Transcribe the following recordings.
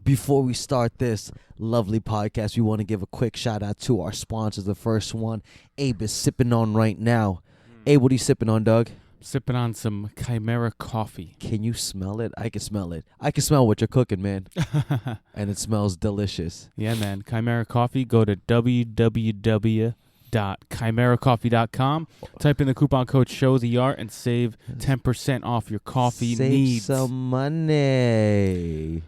Before we start this lovely podcast, we want to give a quick shout out to our sponsors. The first one, Abe is sipping on right now. Abe, what are you sipping on, Doug? Sipping on some Kimura coffee. Can you smell it? I can smell it. I can smell what you're cooking, man. And it smells delicious. Yeah, man. Kimura coffee. Go to www.kimuracoffee.com. Type in the coupon code SHOWTHEART and save 10% off your coffee needs. Save some money.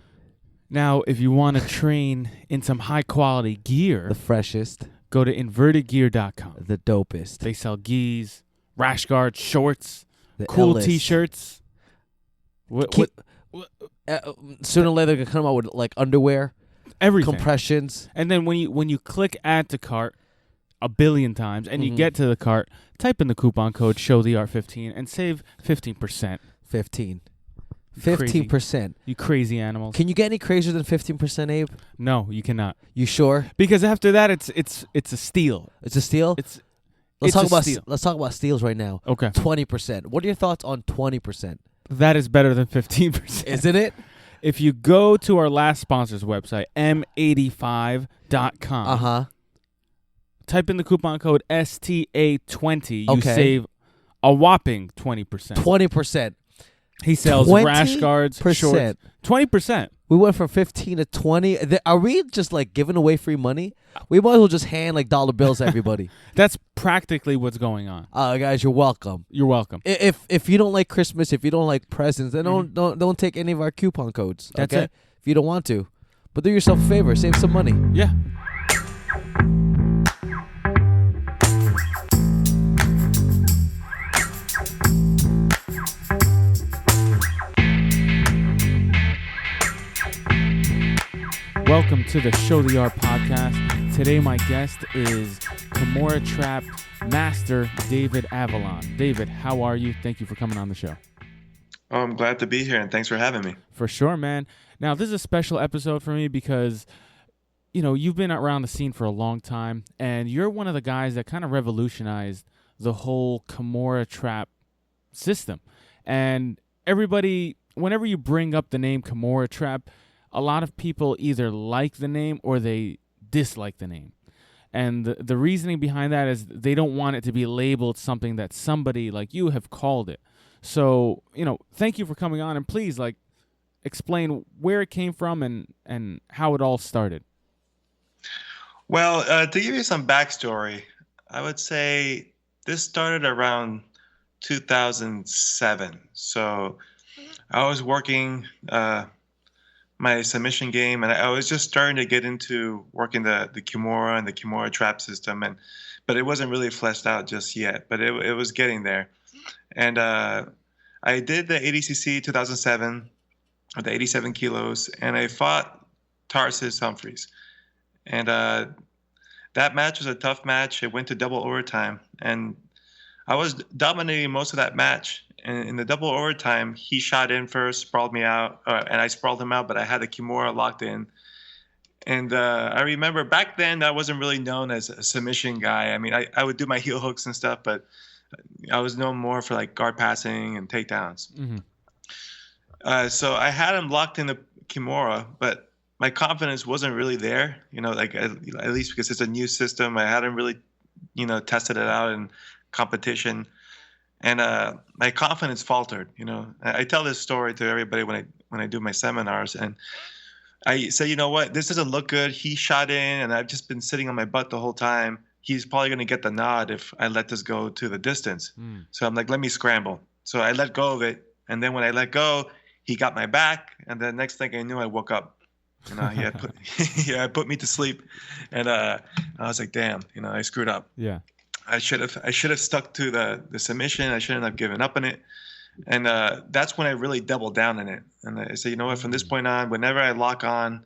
Now, if you want to train in some high-quality gear, The freshest. go to invertedgear.com. The dopest. They sell gis, rash guards, shorts, The cool illest. T-shirts. Sooner or later, they're going to come out with like underwear, Everything. compressions. And then when you click add to cart a billion times and you get to the cart, type in the coupon code SHOWTHEART15 and save 15%. 15%. You crazy animals. Can you get any crazier than 15%, Abe? No, you cannot. You sure? Because after that it's a steal. It's a steal? Let's Let's talk about steals right now. Okay. 20%. What are your thoughts on 20%? That is better than 15%. Isn't it? If you go to our last sponsor's website, m85.com. Uh-huh. Type in the coupon code STA20. You Okay. save a whopping 20%. 20%. He sells rash guards, shorts. 20%. We went from 15 to 20. Are we just like giving away free money? We might as well just hand like dollar bills to everybody. That's practically what's going on. Guys, you're welcome. You're welcome. If you don't like Christmas, if you don't like presents, then don't take any of our coupon codes. That's okay? it. If you don't want to, but do yourself a favor, save some money. Yeah. Welcome to the Show the Art podcast. Today my guest is Kimura Trap Master David Avellan. David, how are you? Thank you for coming on the show. Oh, I'm glad to be here, and thanks for having me. For sure, man. Now, this is a special episode for me because, you know, you've been around the scene for a long time, and you're one of the guys that kind of revolutionized the whole Kimura Trap system. And everybody, whenever you bring up the name Kimura Trap, a lot of people either like the name or they dislike the name. And the reasoning behind that is they don't want it to be labeled something that somebody like you have called it. So, you know, thank you for coming on, and please, like, explain where it came from and how it all started. Well, to give you some backstory, I would say this started around 2007. So I was working my submission game, and I was just starting to get into working the Kimura and the Kimura Trap System, but it wasn't really fleshed out just yet, but it was getting there. And I did the ADCC 2007 with the 87 kilos, and I fought Tarsis Humphreys. And that match was a tough match. It went to double overtime, and I was dominating most of that match. And in the double overtime, he shot in first, sprawled me out, and I sprawled him out, but I had the Kimura locked in. And I remember back then I wasn't really known as a submission guy. I mean, I would do my heel hooks and stuff, but I was known more for like guard passing and takedowns. Mm-hmm. So I had him locked in the Kimura, but my confidence wasn't really there, you know, like at least because it's a new system. I hadn't really, you know, tested it out in competition. And my confidence faltered. You know, I tell this story to everybody when I do my seminars, and I say, you know what, this doesn't look good. He shot in, and I've just been sitting on my butt the whole time. He's probably going to get the nod if I let this go to the distance. So I'm like, let me scramble. So I let go of it, and then when I let go, he got my back, and the next thing I knew, I woke up. You know, he had put me to sleep, and I was like, damn, you know, I screwed up. Yeah. I should have stuck to the submission. I shouldn't have given up on it. And that's when I really doubled down on it. And I said, you know what, from this point on, whenever I lock on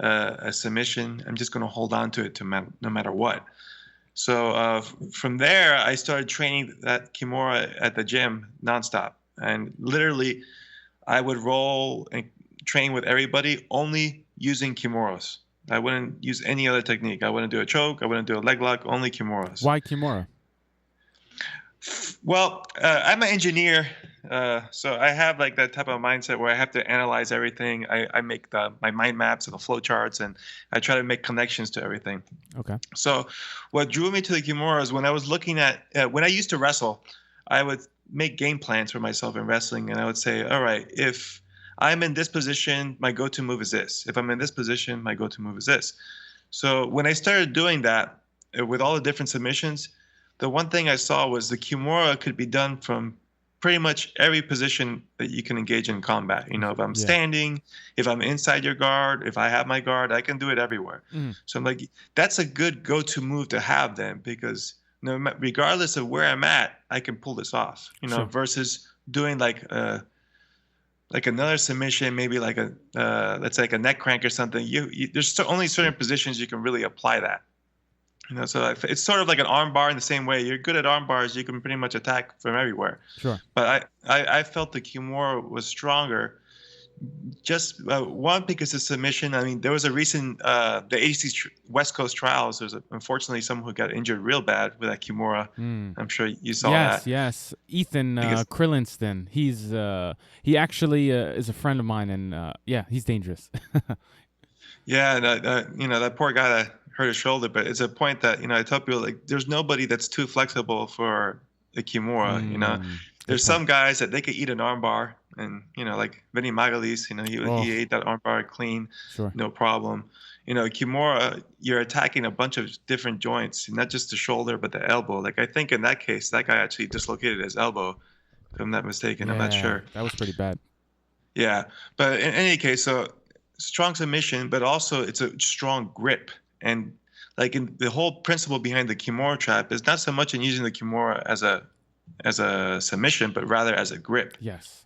a submission, I'm just going to hold on to it no matter what. So from there, I started training that Kimura at the gym nonstop. And literally, I would roll and train with everybody only using Kimuras. I wouldn't use any other technique. I wouldn't do a choke. I wouldn't do a leg lock. Only Kimuras. Why Kimura? Well, I'm an engineer, so I have like that type of mindset where I have to analyze everything. I make my mind maps and the flow charts, and I try to make connections to everything. Okay. So what drew me to the Kimura is when I was looking at when I used to wrestle, I would make game plans for myself in wrestling, and I would say, all right, if I'm in this position, my go-to move is this. If I'm in this position, my go-to move is this. So when I started doing that with all the different submissions, the one thing I saw was the Kimura could be done from pretty much every position that you can engage in combat. You know, if I'm standing, if I'm inside your guard, if I have my guard, I can do it everywhere. So I'm like, that's a good go-to move to have then, because regardless of where I'm at, I can pull this off. You know, versus doing like another submission, maybe like let's say like a neck crank or something. There's only certain positions you can really apply that. You know, so it's sort of like an arm bar in the same way. You're good at arm bars, you can pretty much attack from everywhere. Sure. But I felt the Kimura was stronger. Just one, because the submission. I mean, there was a recent the ADCC West Coast trials. There's unfortunately someone who got injured real bad with that Kimura. I'm sure you saw that. Yes. Ethan Krillinston. He actually is a friend of mine, and he's dangerous. Yeah, that poor guy that hurt his shoulder. But it's a point that I tell people, like, there's nobody that's too flexible for the Kimura. There's some guys that they could eat an armbar, and like Vinny Magalis, he ate that armbar clean, no problem. Kimura, you're attacking a bunch of different joints, not just the shoulder but the elbow. Like, I think in that case, that guy actually dislocated his elbow, if I'm not mistaken. I'm not sure. That was pretty bad. Yeah, but in any case, so strong submission, but also it's a strong grip. And like in the whole principle behind the Kimura trap is not so much in using the Kimura as a submission, but rather as a grip. Yes.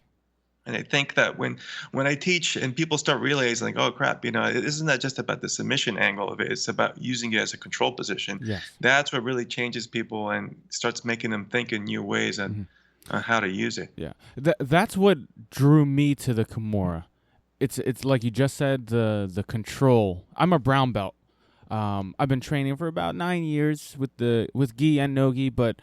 And I think that when I teach and people start realizing, like, oh crap, it isn't that just about the submission angle of it. It's about using it as a control position. Yes. That's what really changes people and starts making them think in new ways and on how to use it. Yeah. That's what drew me to the Kimura. It's like you just said, the control. I'm a brown belt. I've been training for about 9 years with gi and no gi, but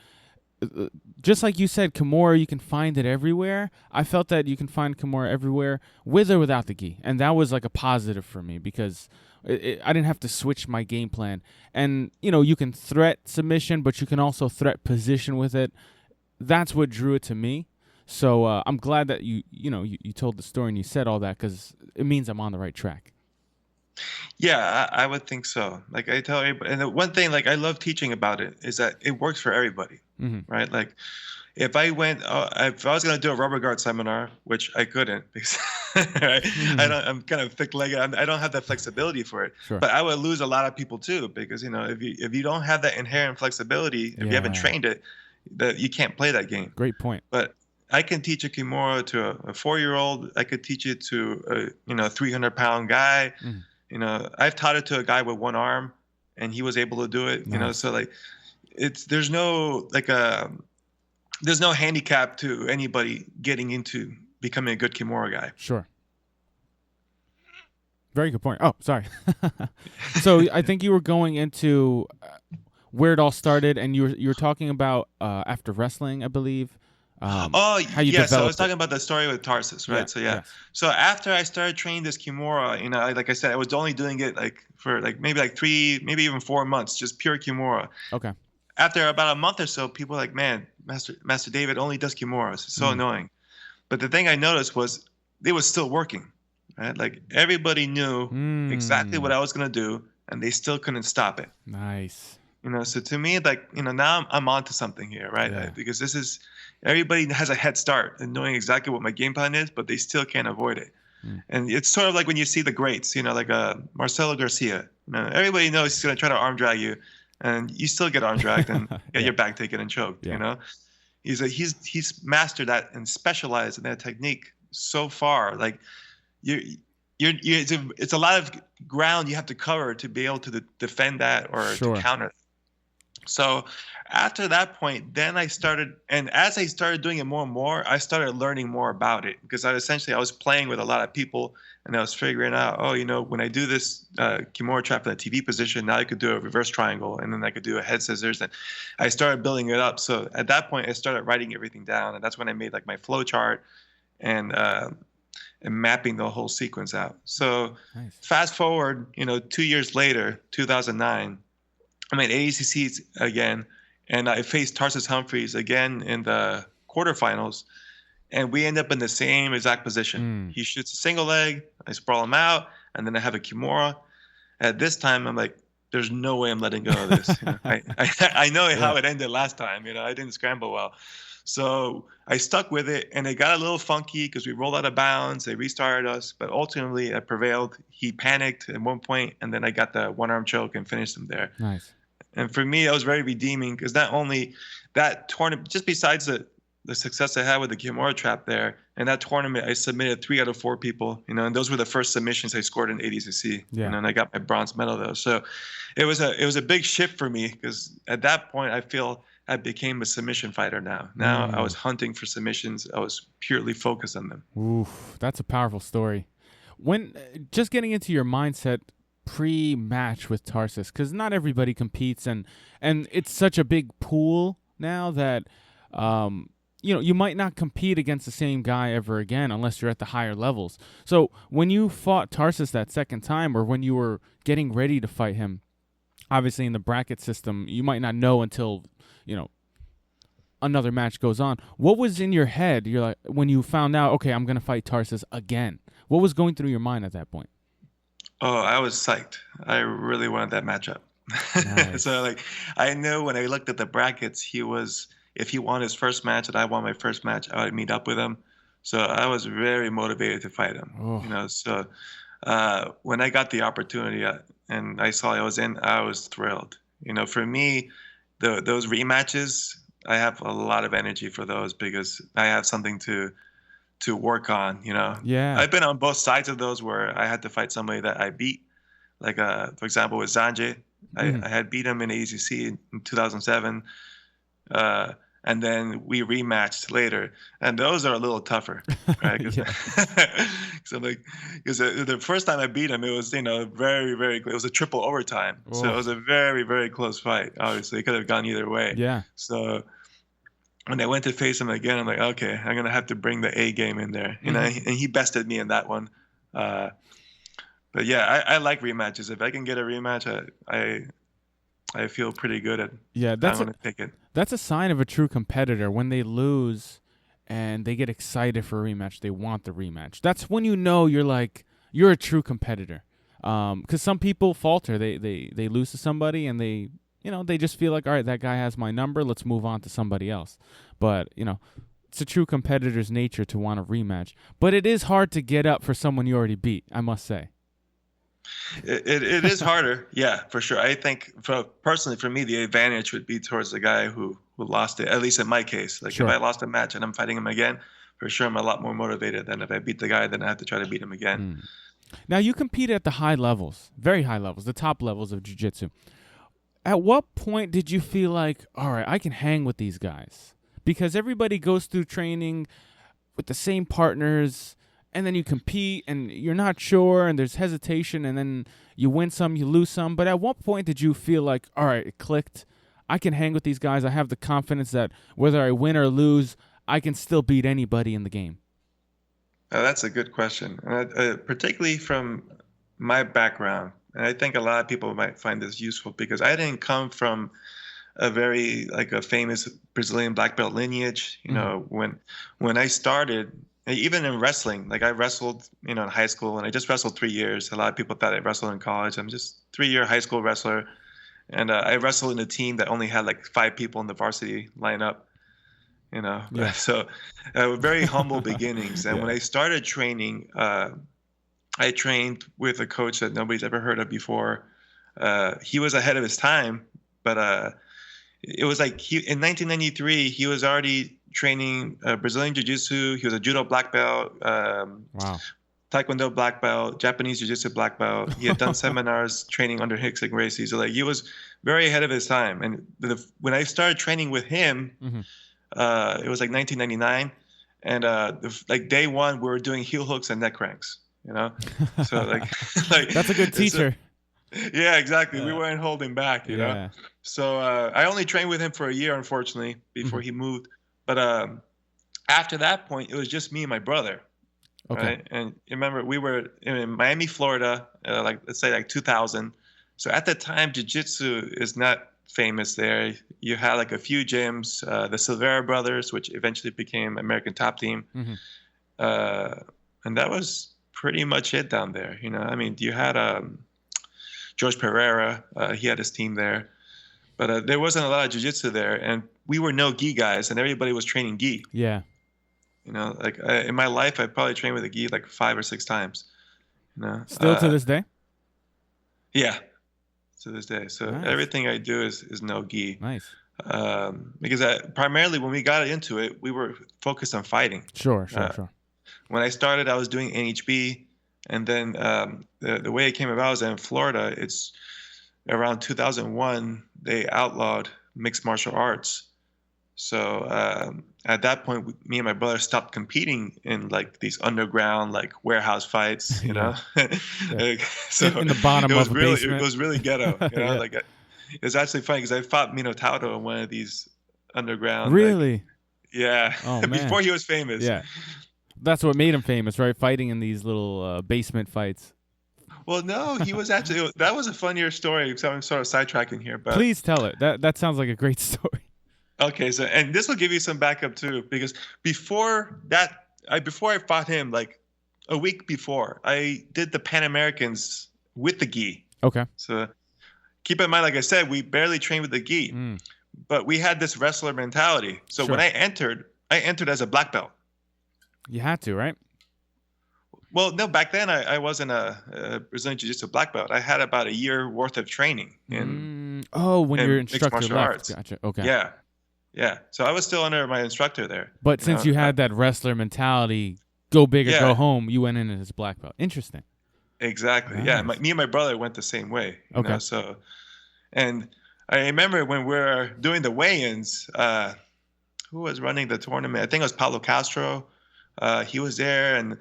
just like you said, Kimura, you can find it everywhere. I felt that you can find Kimura everywhere with or without the gi, and that was like a positive for me because I didn't have to switch my game plan. And you can threat submission, but you can also threat position with it. That's what drew it to me. So I'm glad that you told the story and you said all that, because it means I'm on the right track. Yeah, I would think so. Like I tell everybody, and the one thing like I love teaching about it is that it works for everybody, right? Like if I was going to do a rubber guard seminar, which I couldn't because right? I'm kind of thick-legged. I don't have that flexibility for it. Sure. But I would lose a lot of people too, because if you don't have that inherent flexibility, if you haven't trained it, that you can't play that game. Great point. But I can teach a Kimura to a 4-year-old. I could teach it to a 300-pound guy. I've taught it to a guy with one arm, and he was able to do it. Nice. So like, there's no handicap to anybody getting into becoming a good Kimura guy. Sure. Very good point. Oh, sorry. So I think you were going into where it all started, and you were talking about after wrestling, I believe. How you so I was talking about the story with Tarsus, right? So after I started training this Kimura, like I said, I was only doing it for maybe 3, maybe even 4 months, just pure Kimura. Okay. After about a month or so, people were like, man, Master David only does Kimuras. It's so annoying. But the thing I noticed was it was still working, right? Like everybody knew exactly what I was going to do, and they still couldn't stop it. Nice. So to me, now I'm onto something here, right? Because everybody has a head start in knowing exactly what my game plan is, but they still can't avoid it. And it's sort of like when you see the greats, like Marcelo Garcia. Everybody knows he's going to try to arm drag you, and you still get arm dragged and get your back taken and choked. He's mastered that and specialized in that technique so far. Like it's a lot of ground you have to cover to be able to defend that or to counter that. So after that point, then I started, and as I started doing it more and more, I started learning more about it, because I was playing with a lot of people And I was figuring out, when I do this Kimura trap in a TV position, now I could do a reverse triangle, and then I could do a head scissors. And I started building it up. So at that point, I started writing everything down, and that's when I made like my flow chart and mapping the whole sequence out. So Nice. fast forward, 2 years later, 2009, I'm at ADCC again, and I faced Tarsus Humphreys again in the quarterfinals. And we end up in the same exact position. He shoots a single leg, I sprawl him out, and then I have a Kimura. At this time, I'm like, there's no way I'm letting go of this. I know how it ended last time. I didn't scramble well. So I stuck with it, and it got a little funky because we rolled out of bounds. They restarted us, but ultimately I prevailed. He panicked at one point, and then I got the one-arm choke and finished him there. Nice. And for me, that was very redeeming because not only that tournament, just besides the success I had with the Kimura trap there, in that tournament, I submitted 3 out of 4 people, and those were the first submissions I scored in ADCC, and I got my bronze medal though. So it was a big shift for me because at that point, I feel I became a submission fighter now. Now I was hunting for submissions. I was purely focused on them. Oof, that's a powerful story. When just getting into your mindset pre-match with Tarsus, because not everybody competes, and it's such a big pool now that you might not compete against the same guy ever again unless you're at the higher levels. So when you fought Tarsus that second time, or when you were getting ready to fight him, obviously in the bracket system, you might not know until, another match goes on. What was in your head? You're like, when you found out, okay, I'm going to fight Tarsus again. What was going through your mind at that point? Oh, I was psyched. I really wanted that matchup. Nice. So I knew when I looked at the brackets, if he won his first match and I won my first match, I would meet up with him. So I was very motivated to fight him. Oh. So when I got the opportunity and I saw I was in, I was thrilled. For me, those rematches, I have a lot of energy for those because I have something to work on. Yeah. I've been on both sides of those where I had to fight somebody that I beat. Like for example, with Zanje, I had beat him in ATCC in 2007. And then we rematched later, and those are a little tougher, right? So because the first time I beat him, it was very, very close. It was a triple overtime, so it was a very, very close fight. Obviously, it could have gone either way. Yeah. So when I went to face him again, I'm like, okay, I'm gonna have to bring the A game in there, and he bested me in that one. But yeah, I like rematches. If I can get a rematch, I feel pretty good at. Yeah, I'm gonna take it. That's a sign of a true competitor. When they lose and they get excited for a rematch, they want the rematch. That's when you're a true competitor. Because some people falter. They lose to somebody and they just feel like, all right, that guy has my number. Let's move on to somebody else. But it's a true competitor's nature to want a rematch. But it is hard to get up for someone you already beat, I must say. It is harder, yeah, for sure. I think personally for me, the advantage would be towards the guy who lost it, at least in my case. Sure. If I lost a match and I'm fighting him again, for sure I'm a lot more motivated than if I beat the guy, then I have to try to beat him again. Now, you compete at the high levels, very high levels, the top levels of jiu-jitsu. At what point did you feel like, all right, I can hang with these guys? Because everybody goes through training with the same partners, and then you compete, and you're not sure, and there's hesitation, and then you win some, you lose some. But at what point did you feel like, all right, it clicked, I can hang with these guys, I have the confidence that whether I win or lose, I can still beat anybody in the game? That's a good question, particularly from my background. And I think a lot of people might find this useful because I didn't come from a very a famous Brazilian black belt lineage. When I started, even in wrestling, I wrestled, in high school, and I just wrestled 3 years. A lot of people thought I wrestled in college. I'm just 3-year high school wrestler. And I wrestled in a team that only had 5 people in the varsity lineup, Yeah. So very humble beginnings. And when I started training, I trained with a coach that nobody's ever heard of before. He was ahead of his time, but it was in 1993, he was already training Brazilian Jiu-Jitsu. He was a judo black belt, Wow. Taekwondo black belt, Japanese Jiu-Jitsu black belt. He had done seminars training under Hicks and Gracie. So he was very ahead of his time. And when I started training with him, it was 1999. And day one, we were doing heel hooks and neck cranks. you know. So like That's a good teacher. Yeah, exactly. We weren't holding back, you know. Yeah. So I only trained with him for a year, unfortunately, before he moved. But after that point, it was just me and my brother. Okay. Right. And remember, we were in Miami, Florida, like let's say like 2000. So at the time, jiu-jitsu is not famous there. You had like a few gyms, the Silvera brothers, which eventually became American Top Team. And that was pretty much it down there. You know, I mean, you had George Pereira, he had his team there, but there wasn't a lot of jiu-jitsu there, and we were no gi guys, and everybody was training gi. Yeah. You know, like in my life, I probably trained with a gi like 5 or 6 times. You know, Still to this day. Yeah, to this day. So Nice. everything I do is no gi. Nice. Because primarily when we got into it, we were focused on fighting. Sure. When I started, I was doing NHB, and then the way it came about is that in Florida, it's around 2001, they outlawed mixed martial arts. So at that point, me and my brother stopped competing in like these underground like warehouse fights, you know. So in the bottom it was of a really, basement. it was really ghetto, you know. Yeah. Like it's actually funny because I fought Minotauro in one of these underground. Really? Like, yeah. Oh, man. Before he was famous. Yeah. That's what made him famous, right? Fighting in these little basement fights. Well, no, he was actually. That was a funnier story. So I'm sort of sidetracking here, but Please tell it. That sounds like a great story. Okay, so and this will give you some backup too, because before I fought him, like a week before, I did the Pan Americans with the gi. Okay. So keep in mind, like I said, we barely trained with the gi, but we had this wrestler mentality. So when I entered as a black belt. You had to, right? Well, no, back then I wasn't a Brazilian Jiu-Jitsu black belt. I had about a year worth of training in. When your mixed instructor martial left. arts. Gotcha. Okay. Yeah. So I was still under my instructor there. But since you had that wrestler mentality, go big or go home, you went in as black belt. Interesting. Exactly. Nice. Yeah. Me and my brother went the same way. You know? So, and I remember when we were doing the weigh-ins, who was running the tournament? I think it was Paulo Castro. He was there, and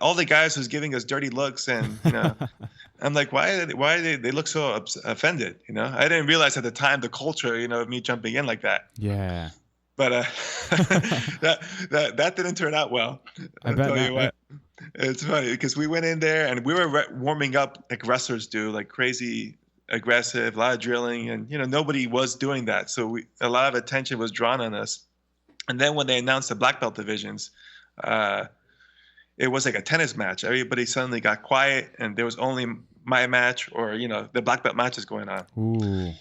all the guys was giving us dirty looks, and you know, I'm like, why they look so offended? You know, I didn't realize at the time the culture, you know, of me jumping in like that. Yeah. But that didn't turn out well. I'll tell you what. It's funny because we went in there and we were warming up like wrestlers do, like crazy aggressive, a lot of drilling, and you know, nobody was doing that, so a lot of attention was drawn on us. And then when they announced the black belt divisions, it was like a tennis match. Everybody suddenly got quiet, and there was only my match or, you know, the black belt matches going on. Ooh.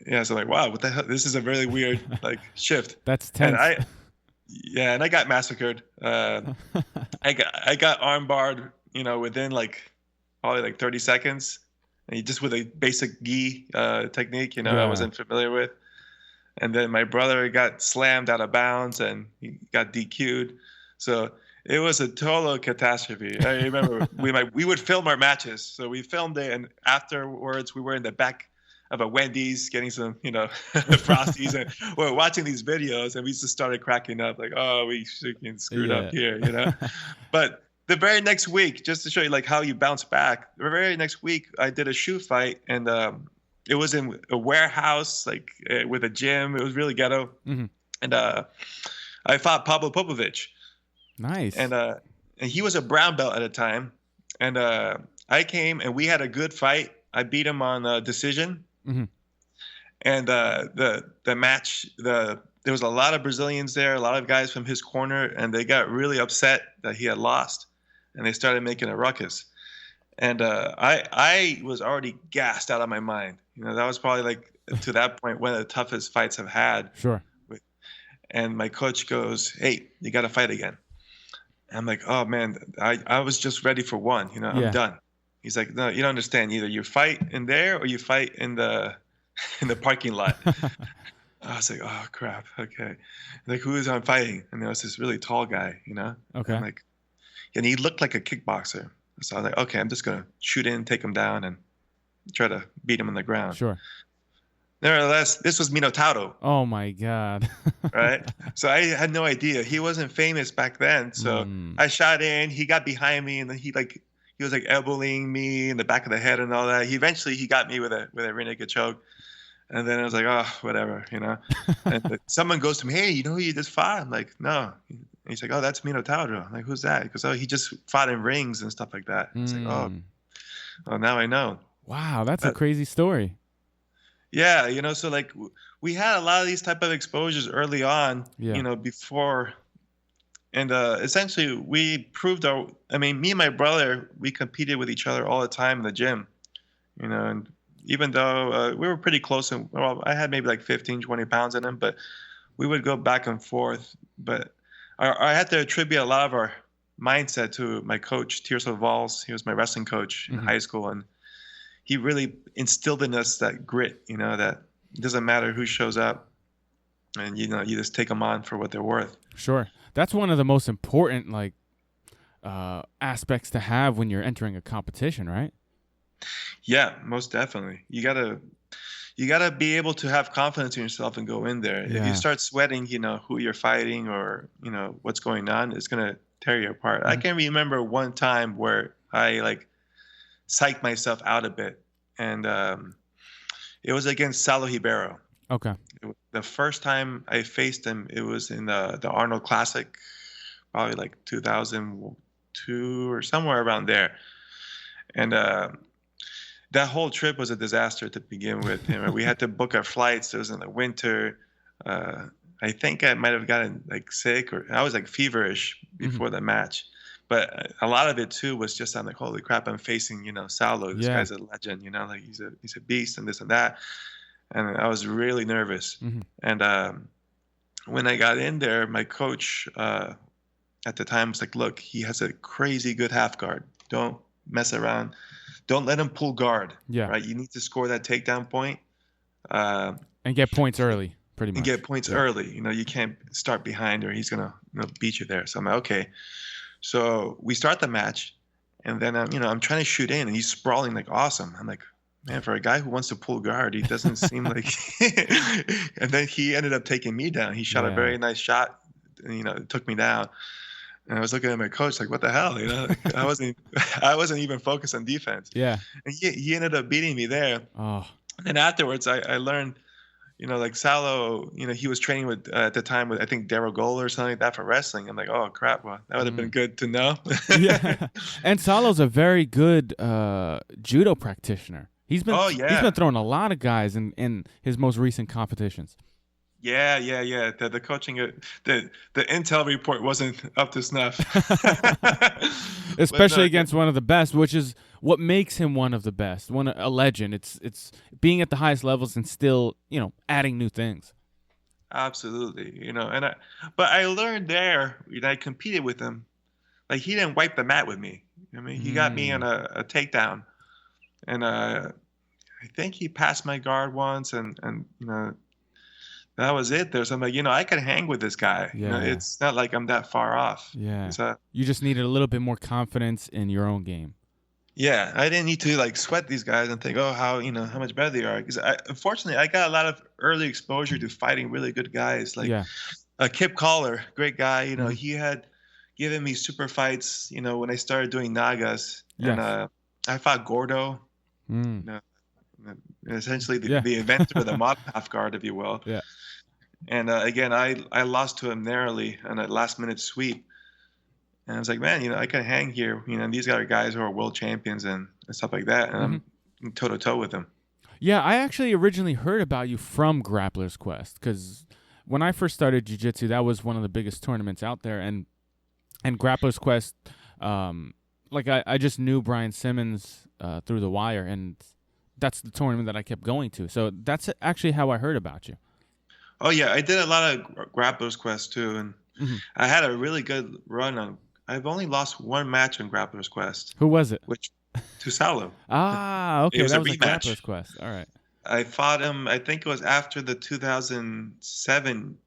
Yeah, so like, wow, what the hell? This is a really weird like shift. That's tense. And I got massacred. I got armbarred, you know, within like probably like 30 seconds, and just with a basic gi technique, you know, I wasn't familiar with. And then my brother got slammed out of bounds, and he got DQ'd. So it was a total catastrophe. I remember we would film our matches. So we filmed it, and afterwards we were in the back of a Wendy's getting some, you know, Frosties, and we're watching these videos, and we just started cracking up like, oh, we freaking screwed up here, you know. But the very next week, just to show you like how you bounce back, the very next week I did a shoe fight, and it was in a warehouse, like with a gym. It was really ghetto. And I fought Pablo Popovich. Nice. And he was a brown belt at the time. And I came, and we had a good fight. I beat him on decision. And the match, there was a lot of Brazilians there, a lot of guys from his corner, and they got really upset that he had lost, and they started making a ruckus. And I was already gassed out of my mind. You know, that was probably like to that point one of the toughest fights I've had. Sure. And my coach goes, "Hey, you got to fight again." I'm like, "Oh man, I was just ready for one. You know, I'm done." He's like, "No, you don't understand. Either you fight in there or you fight in the parking lot." I was like, "Oh crap, okay." Like, who is I'm fighting? And there was this really tall guy, you know. Okay. I'm like, and he looked like a kickboxer. So I was like, okay, I'm just gonna shoot in, take him down, and try to beat him on the ground. Sure. Nevertheless, this was Minotauro. Oh my God. Right? So I had no idea. He wasn't famous back then. So I shot in, he got behind me, and then he like he was like elbowing me in the back of the head and all that. He got me with a rear naked choke. And then I was like, oh, whatever, you know. And someone goes to me, hey, you know who you just fought? I'm like, no. And he's like, oh, that's Minotauro. I'm like, who's that? He goes, oh, he just fought in rings and stuff like that. It's like, oh, well, now I know. Wow, that's a crazy story. Yeah, you know, so like we had a lot of these type of exposures early on, you know, before. And essentially we proved me and my brother, we competed with each other all the time in the gym, you know, and even though we were pretty close, and well, I had maybe like 15, 20 pounds in him, but we would go back and forth. But I had to attribute a lot of our mindset to my coach, Tirso Valls. He was my wrestling coach in high school, and he really instilled in us that grit, you know, that it doesn't matter who shows up, and, you know, you just take them on for what they're worth. Sure. That's one of the most important, like, aspects to have when you're entering a competition, right? Yeah, most definitely. You gotta be able to have confidence in yourself and go in there. Yeah. If you start sweating, you know, who you're fighting or, you know, what's going on, it's gonna tear you apart. I can remember one time where I like psyched myself out a bit, and it was against Salo Ribeiro. Okay. The first time I faced him, it was in the Arnold Classic, probably like 2002 or somewhere around there, and that whole trip was a disaster to begin with. You know, we had to book our flights. It was in the winter. I think I might have gotten like sick, or I was like feverish before the match. But a lot of it too was just I'm like, holy crap, I'm facing, you know, Salo. This guy's a legend, you know, like he's a beast and this and that. And I was really nervous. And when I got in there, my coach at the time was like, look, he has a crazy good half guard. Don't mess around. Don't let him pull guard. Yeah. Right. You need to score that takedown point. And get points early, pretty much. And get points early. You know, you can't start behind or he's gonna, you know, beat you there. So I'm like, okay. So we start the match, and then you know, I'm trying to shoot in, and he's sprawling like awesome. I'm like, man, for a guy who wants to pull guard, he doesn't seem like. And then he ended up taking me down. He shot a very nice shot, and, you know, it took me down. And I was looking at my coach like, what the hell, you know? Like, I wasn't even focused on defense. Yeah. And he ended up beating me there. Oh. And then afterwards, I learned, you know, like Salo, you know, he was training with at the time with I think Daryl Gold or something like that for wrestling. I'm like, oh crap, well that would have been good to know. Yeah. And Salo's a very good judo practitioner. He's been throwing a lot of guys in his most recent competitions. Yeah. The coaching, the intel report wasn't up to snuff. Especially against one of the best, which is what makes him one of the best, a legend. It's being at the highest levels and still, you know, adding new things. Absolutely, you know, but I learned there, you know, I competed with him. Like he didn't wipe the mat with me. I mean, he got me on a takedown, and I think he passed my guard once, and you know. That was it. So I'm like, you know, I can hang with this guy. Yeah. You know, it's not like I'm that far off. Yeah. You just needed a little bit more confidence in your own game. Yeah. I didn't need to like sweat these guys and think, oh, how much better they are. Because unfortunately, I got a lot of early exposure to fighting really good guys. Like Kip Collar, great guy. You know, he had given me super fights, you know, when I started doing Nagas. Yes. And I fought Gordo. You know, essentially the inventor of the modern half guard, if you will. Yeah. And again, I lost to him narrowly on a last-minute sweep. And I was like, man, you know, I can hang here. You know, and these are guys who are world champions and stuff like that. And I'm toe-to-toe with them. Yeah, I actually originally heard about you from Grapplers Quest because when I first started jiu-jitsu, that was one of the biggest tournaments out there. And Grapplers Quest, like I just knew Brian Simmons through the wire, and that's the tournament that I kept going to. So that's actually how I heard about you. Oh, yeah. I did a lot of Grapplers Quest, too. And I had a really good run on. I've only lost one match on Grapplers Quest. Who was it? To Salo. Okay. It was that a was rematch. Grapplers Quest. All right. I fought him, I think it was after the 2007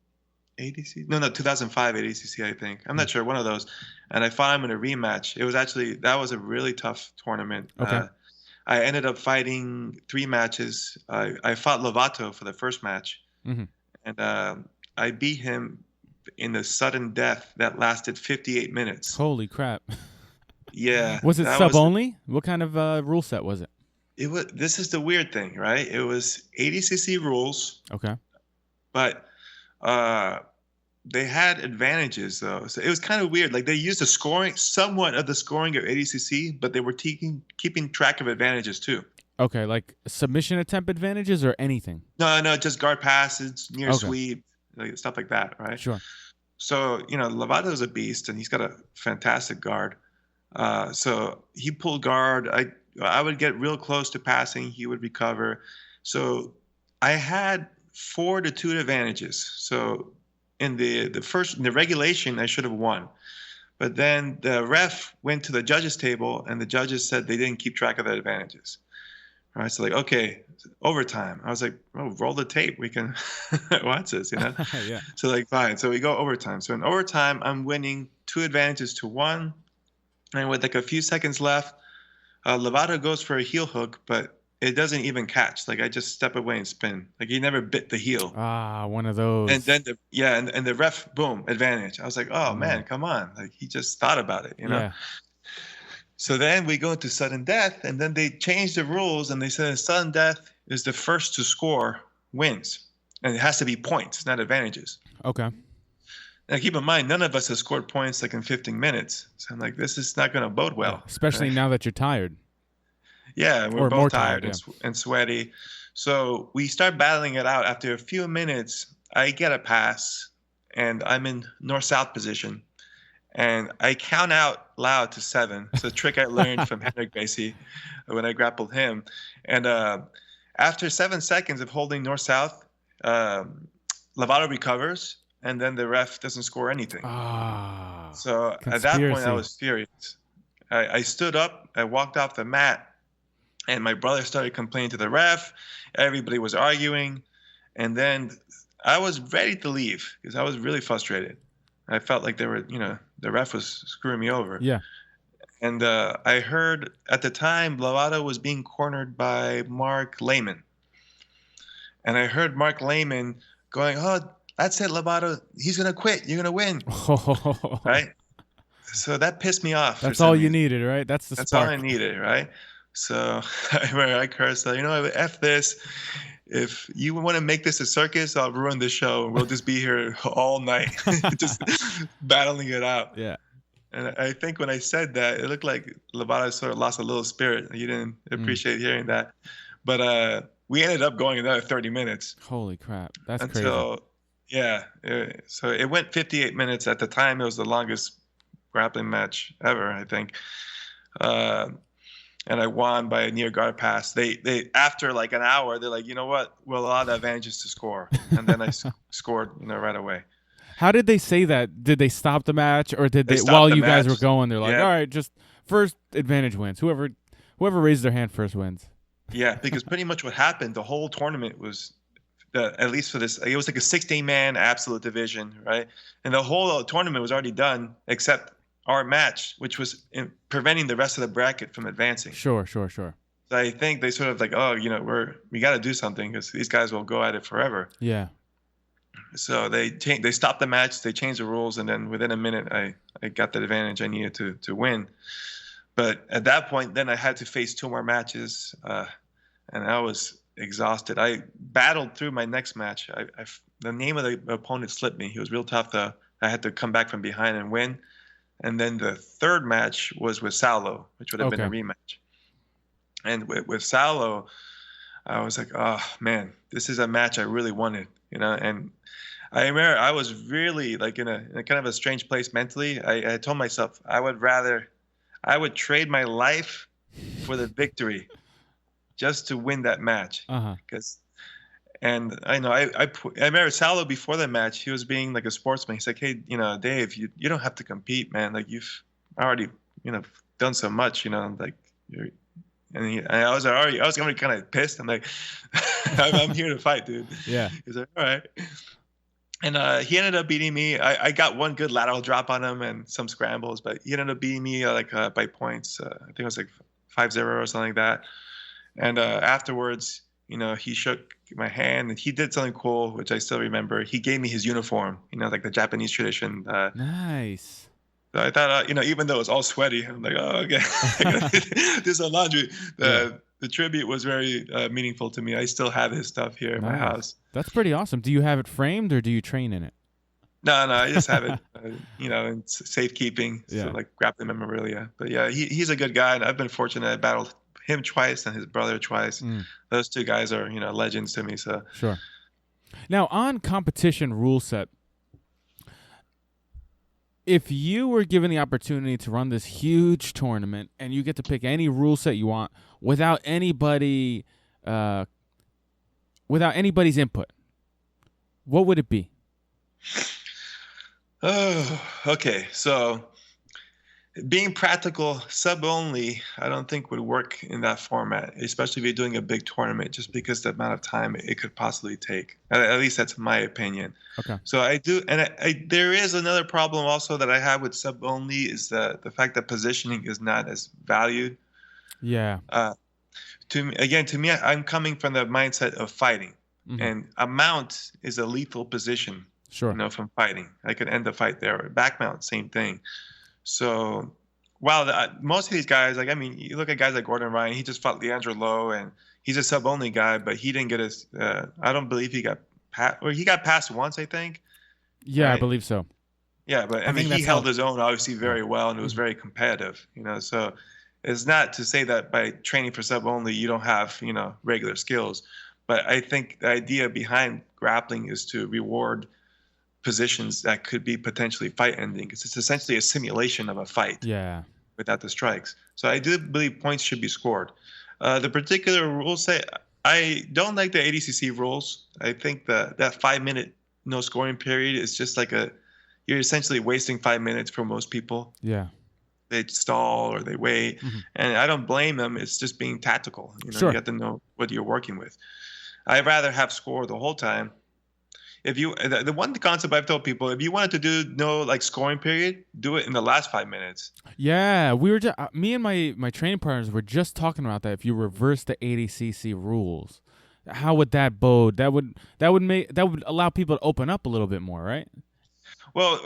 ADCC. No, 2005 ADCC, I think. I'm not sure. One of those. And I fought him in a rematch. That was a really tough tournament. Okay. I ended up fighting 3 matches. I fought Lovato for the first match. And I beat him in a sudden death that lasted 58 minutes. Holy crap. Yeah. Was it that sub was only? What kind of rule set was it? It was. This is the weird thing, right? It was ADCC rules, Okay. but they had advantages though. So it was kind of weird. Like they used the scoring, somewhat of the scoring of ADCC, but they were keeping track of advantages too. Okay, like submission attempt advantages or anything? No, just guard passes, near Okay. sweep, like stuff like that, right? Sure. So Lovato's a beast, and he's got a fantastic guard. So he pulled guard. I would get real close to passing. He would recover. So I had 4-2 advantages. So in the regulation, I should have won. But then the ref went to the judges table, and the judges said they didn't keep track of the advantages. All right, so like, okay, overtime. I was like, oh, roll the tape. We can watch this, Yeah. So like, fine. So we go overtime. So in overtime, I'm winning 2 advantages to 1. And with like a few seconds left, Lovato goes for a heel hook, but it doesn't even catch. Like I just step away and spin. Like he never bit the heel. Ah, one of those. And then and the ref, boom, advantage. I was like, oh man, come on. Like he just thought about it, Yeah. So then we go into sudden death, and then they changed the rules, and they said sudden death is the first to score wins. And it has to be points, not advantages. Okay. Now keep in mind, none of us have scored points like in 15 minutes. So I'm like, this is not going to bode well. Especially now that you're tired. Yeah, we're Or both more tired tired, and sweaty. So we start battling it out. After a few minutes, I get a pass, and I'm in north-south position. And I count out loud to 7. It's a trick I learned from Henrik Gracie when I grappled him. And after 7 seconds of holding north-south, Lovato recovers, and then the ref doesn't score anything. So at that point, I was furious. I stood up, I walked off the mat, and my brother started complaining to the ref. Everybody was arguing. And then I was ready to leave because I was really frustrated. I felt like the ref was screwing me over. Yeah. And I heard at the time Lovato was being cornered by Mark Lehman. And I heard Mark Lehman going, oh, that's it, Lovato. He's going to quit. You're going to win. Right? So that pissed me off. That's all you needed, right? That's all I needed, right? So I remember I cursed, F this. If you want to make this a circus, I'll ruin the show. We'll just be here all night, just battling it out. Yeah. And I think when I said that, it looked like Lovato sort of lost a little spirit. You didn't appreciate hearing that. But we ended up going another 30 minutes. Holy crap. That's crazy. Yeah. So it went 58 minutes. At the time, it was the longest grappling match ever, I think. And I won by a near guard pass. They after like an hour, they're like, you know what? We'll allow the advantages to score. And then I scored, right away. How did they say that? Did they stop the match, or did they while you guys were going, they're like, all right, just first advantage wins. Whoever raised their hand first wins. Yeah, because pretty much what happened, the whole tournament was, at least for this, it was like a 16-man absolute division, right? And the whole tournament was already done except our match, which was preventing the rest of the bracket from advancing. Sure. So I think they sort of like, we got to do something because these guys will go at it forever. Yeah. So they stopped the match, they changed the rules, and then within a minute, I got the advantage I needed to win. But at that point, then I had to face 2 more matches, and I was exhausted. I battled through my next match. The name of the opponent slipped me. He was real tough, though. I had to come back from behind and win. And then the third match was with Saulo, which would have been a rematch. And with Saulo, I was like, oh, man, this is a match I really wanted, And I remember I was really like in a kind of a strange place mentally. I told myself I would trade my life for the victory just to win that match. And I know I remember Saulo before the match, he was being like a sportsman. He's like, hey, Dave, you don't have to compete, man. Like you've already, done so much, like I was already kind of pissed. I'm like, I'm here to fight, dude. Yeah. He's like, all right. And he ended up beating me. I got one good lateral drop on him and some scrambles, but he ended up beating me by points. I think it was like 5-0 or something like that. And afterwards, he shook my hand and he did something cool, which I still remember. He gave me his uniform, like the Japanese tradition. Nice. So I thought, even though it was all sweaty, I'm like, oh, okay, there's a laundry. The tribute was very meaningful to me. I still have his stuff here in my house. That's pretty awesome. Do you have it framed or do you train in it? No, I just have it, in safekeeping, Yeah. so like grappling memorabilia. But yeah, he's a good guy, and I've been fortunate. I battled him twice and his brother twice. Those two guys are, legends to me. So sure. Now on competition rule set, if you were given the opportunity to run this huge tournament and you get to pick any rule set you want without anybody's input, what would it be? Oh, okay. So being practical, sub only, I don't think would work in that format, especially if you're doing a big tournament, just because the amount of time it could possibly take. At least that's my opinion. Okay. So I do, and there is another problem also that I have with sub only is the fact that positioning is not as valued. Yeah. To me, I'm coming from the mindset of fighting, and a mount is a lethal position. Sure. From fighting. I could end the fight there. Back mount, same thing. So, while most of these guys, you look at guys like Gordon Ryan, he just fought Leandro Lowe, and he's a sub-only guy, but he didn't get his, I don't believe he got passed, or he got passed once, I think. Yeah, right? I believe so. Yeah, but he held his own obviously very well, and it was very competitive, so it's not to say that by training for sub-only, you don't have, regular skills, but I think the idea behind grappling is to reward positions that could be potentially fight ending, because it's essentially a simulation of a fight without the strikes. So I do believe points should be scored. The particular rule set, I don't like the ADCC rules. I think that 5-minute no scoring period is just like you're essentially wasting 5 minutes for most people. Yeah. They stall or they wait, and I don't blame them. It's just being tactical. Sure. You have to know what you're working with. I'd rather have score the whole time. If the one concept I've told people, if you wanted to do no scoring period, do it in the last 5 minutes. Yeah, we were me and my training partners were just talking about that. If you reverse the ADCC rules, how would that bode? That would allow people to open up a little bit more, right? Well,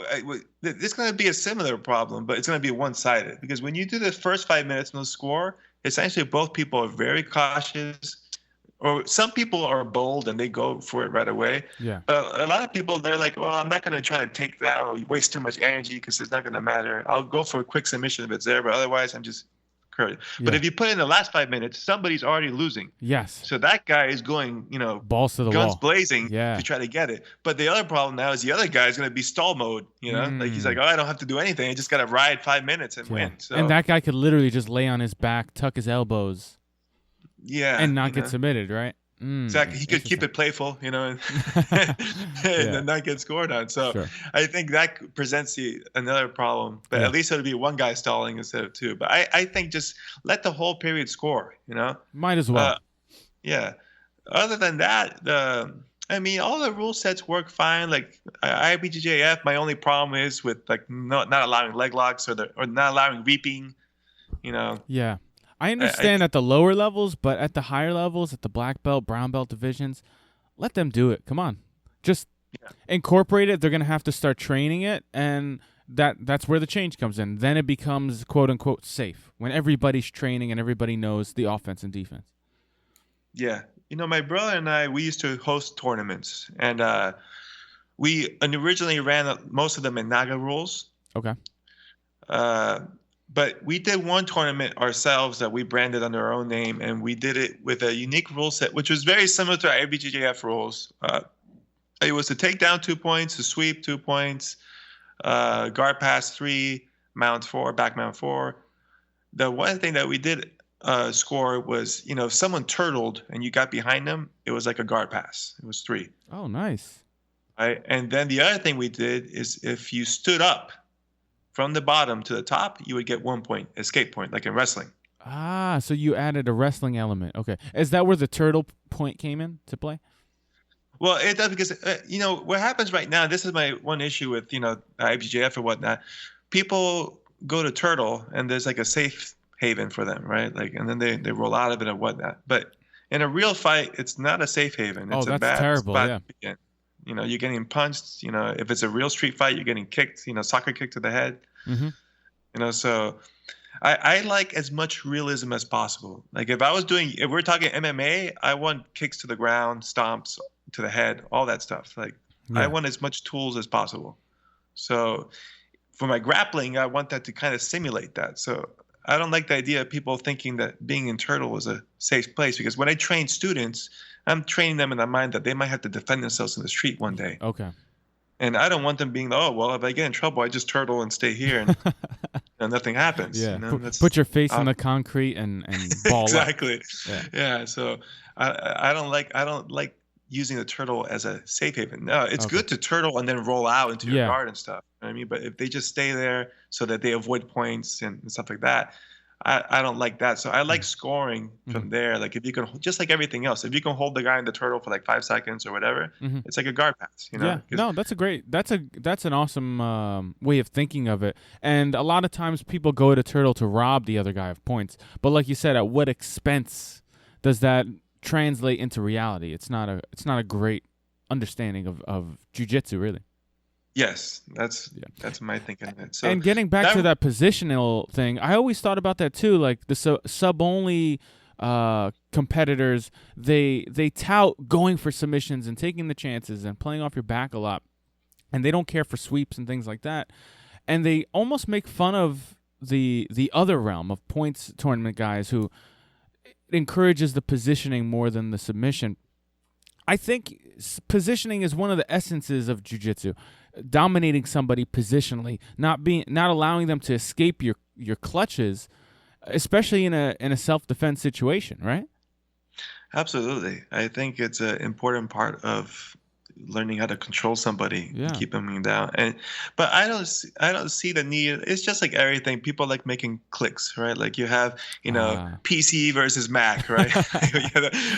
it's going to be a similar problem, but it's going to be one-sided, because when you do the first 5 minutes no score, essentially both people are very cautious. Or some people are bold and they go for it right away. Yeah. A lot of people, they're like, well, I'm not going to try to take that or waste too much energy because it's not going to matter. I'll go for a quick submission if it's there, but otherwise I'm just curd. Yeah. But if you put in the last 5 minutes, somebody's already losing. Yes. So that guy is going, balls to the guns wall, blazing to try to get it. But the other problem now is the other guy is going to be stall mode. Like he's like, oh, I don't have to do anything. I just got to ride 5 minutes and win. So. And that guy could literally just lay on his back, tuck his elbows. Yeah. And not get submitted, right? Exactly. He could keep it playful, and then not get scored on. So I think that presents another problem. But at least it'll be one guy stalling instead of two. But I think just let the whole period score, Might as well. Yeah. Other than that, all the rule sets work fine. Like IBJJF, my only problem is with not allowing leg locks or not allowing reaping, Yeah. I understand at the lower levels, but at the higher levels, at the black belt, brown belt divisions, let them do it. Come on. Just incorporate it. They're going to have to start training it, and that's where the change comes in. Then it becomes, quote-unquote, safe, when everybody's training and everybody knows the offense and defense. Yeah. My brother and we used to host tournaments, and we originally ran most of them in Naga rules. Okay. But we did one tournament ourselves that we branded under our own name, and we did it with a unique rule set, which was very similar to our IBJJF rules. It was to take down 2 points, to sweep 2 points, guard pass 3, mount 4, back mount 4. The one thing that we did score was, if someone turtled and you got behind them, it was like a guard pass. It was 3. Oh, nice. Right? And then the other thing we did is if you stood up from the bottom to the top, you would get 1 point, escape point, like in wrestling. Ah, so you added a wrestling element. Okay. Is that where the turtle point came in to play? Well, it does because, what happens right now, this is my one issue with, IBJJF or whatnot. People go to turtle and there's like a safe haven for them, right? And then they roll out of it and whatnot. But in a real fight, it's not a safe haven. It's that's a bad terrible, spot to begin. You're getting punched. If it's a real street fight, you're getting kicked, soccer kick to the head. Mm-hmm. So I like as much realism as possible. Like if we're talking MMA, I want kicks to the ground, stomps to the head, all that stuff. Like I want as much tools as possible. So for my grappling, I want that to kind of simulate that. So I don't like the idea of people thinking that being in Turtle is a safe place, because when I train students, I'm training them in the mind that they might have to defend themselves in the street one day. Okay. And I don't want them being, oh, well, if I get in trouble, I just turtle and stay here and nothing happens. Yeah. That's, put your face in the concrete and ball exactly. up. Yeah. So I don't like using the turtle as a safe haven. No, it's good to turtle and then roll out into your guard and stuff. You know what I mean? But if they just stay there so that they avoid points and stuff like that, I don't like that. So I like scoring from there. Like if you can, just like everything else, if you can hold the guy in the turtle for like 5 seconds or whatever, it's like a guard pass. Yeah. No, that's an awesome way of thinking of it. And a lot of times people go to turtle to rob the other guy of points. But like you said, at what expense does that translate into reality? It's not a great understanding of jiu-jitsu, really. Yes, that's my thinking of it. So and getting back to that positional thing, I always thought about that too. Like the sub-only competitors, they tout going for submissions and taking the chances and playing off your back a lot, and they don't care for sweeps and things like that. And they almost make fun of the other realm of points tournament guys who encourages the positioning more than the submission. I think positioning is one of the essences of jiu-jitsu. Dominating somebody positionally, not allowing them to escape your clutches, especially in a self-defense situation, right? Absolutely. I think it's an important part of learning how to control somebody and keep them down. But I don't see the need. It's just like everything. People like making clicks, right? Like you have, PC versus Mac, right?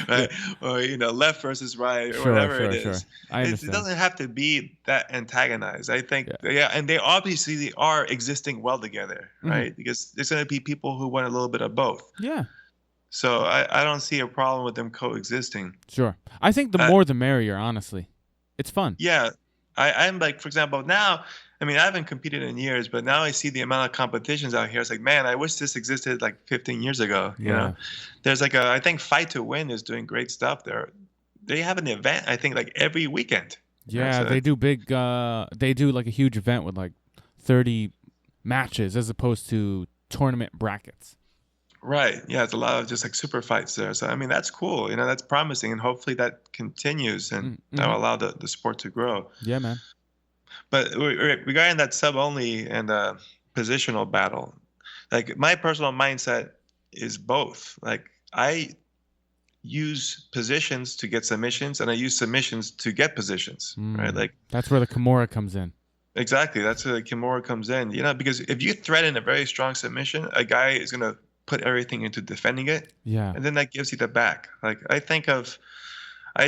Right? Or left versus right, or whatever it is. It doesn't have to be that antagonized. I think, and they obviously are existing well together, right? Because there's going to be people who want a little bit of both. Yeah. So I don't see a problem with them coexisting. Sure. I think the more the merrier, honestly. It's fun. Yeah. I'm like, for example, now, I mean, I haven't competed in years, but now I see the amount of competitions out here. It's like, man, I wish this existed like 15 years ago. You know, there's like I think Fight to Win is doing great stuff there. They have an event, I think, like every weekend. Yeah, they do they do like a huge event with like 30 matches as opposed to tournament brackets. Right. Yeah, it's a lot of just like super fights there. So, I mean, that's cool. That's promising. And hopefully that continues and that will allow the sport to grow. Yeah, man. But regarding that sub-only and positional battle, like my personal mindset is both. Like I use positions to get submissions and I use submissions to get positions, right? Like that's where the Kimura comes in. Exactly. That's where the Kimura comes in, because if you threaten a very strong submission, a guy is going to put everything into defending it. Yeah. And then that gives you the back. Like I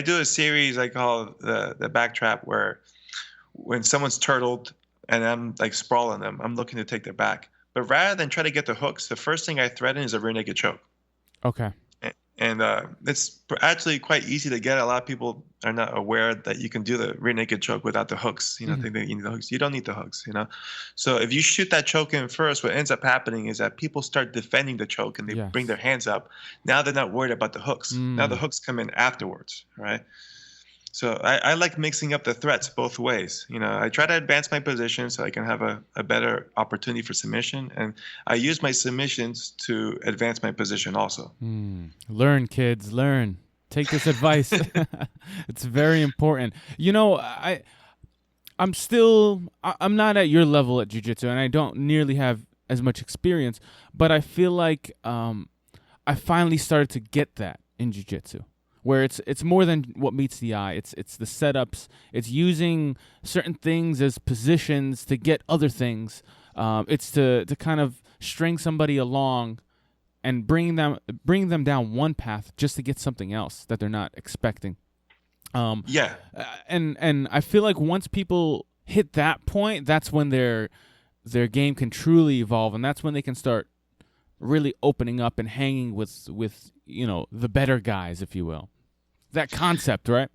do a series I call the back trap, where when someone's turtled and I'm like sprawling them, I'm looking to take their back. But rather than try to get the hooks, the first thing I threaten is a rear naked choke. Okay. And it's actually quite easy to get. A lot of people are not aware that you can do the rear naked choke without the hooks. Think that you need the hooks. You don't need the hooks, So if you shoot that choke in first, what ends up happening is that people start defending the choke and they bring their hands up. Now they're not worried about the hooks. Now the hooks come in afterwards, right? So I like mixing up the threats both ways. I try to advance my position so I can have a better opportunity for submission, and I use my submissions to advance my position also. Learn, kids, learn. Take this advice. It's very important. I'm not at your level at jiu-jitsu, and I don't nearly have as much experience, but I feel like I finally started to get that in jiu-jitsu, where it's more than what meets the eye. It's the setups. It's using certain things as positions to get other things. It's to kind of string somebody along and bring them down one path just to get something else that they're not expecting. And I feel like once people hit that point, that's when their game can truly evolve, and that's when they can start really opening up and hanging with the better guys, if you will. That concept, right?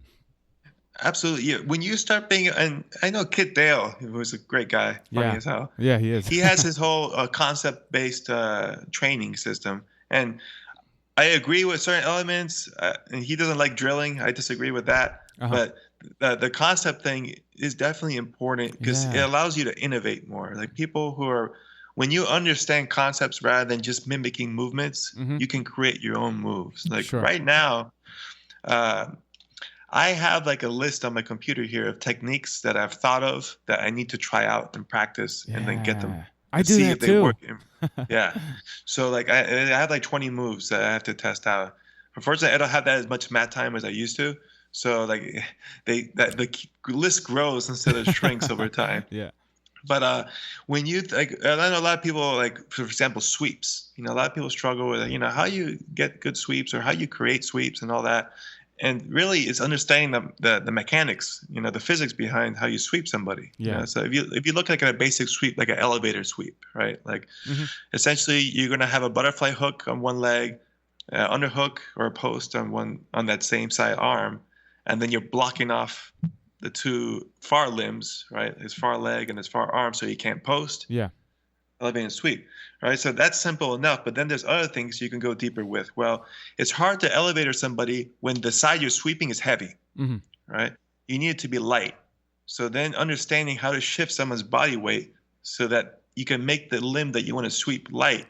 Absolutely. Yeah. When you start being, and I know Kit Dale, who was a great guy, funny as hell. Yeah, he is. He has his whole concept-based training system, and I agree with certain elements. And he doesn't like drilling. I disagree with that. But the concept thing is definitely important because it allows you to innovate more. Like people who are, when you understand concepts rather than just mimicking movements, you can create your own moves. Like right now, I have like a list on my computer here of techniques that I've thought of that I need to try out and practice and then get them. I do that too. They work. Yeah. So like I have like 20 moves that I have to test out. Unfortunately, I don't have that as much mat time as I used to. So like the list grows instead of shrinks over time. Yeah. But when you like, I know a lot of people like, for example, sweeps. You know, a lot of people struggle with how you get good sweeps or how you create sweeps and all that. And really, it's understanding the mechanics, the physics behind how you sweep somebody. Yeah. So if you look like at a basic sweep, like an elevator sweep, right? Like essentially, you're gonna have a butterfly hook on one leg, underhook or a post on that same side arm, and then you're blocking off the two far limbs, right? His far leg and his far arm, so he can't post. Yeah. Elevating sweep, right? So that's simple enough, but then there's other things you can go deeper with. Well, it's hard to elevator somebody when the side you're sweeping is heavy, right? You need it to be light. So then understanding how to shift someone's body weight so that you can make the limb that you want to sweep light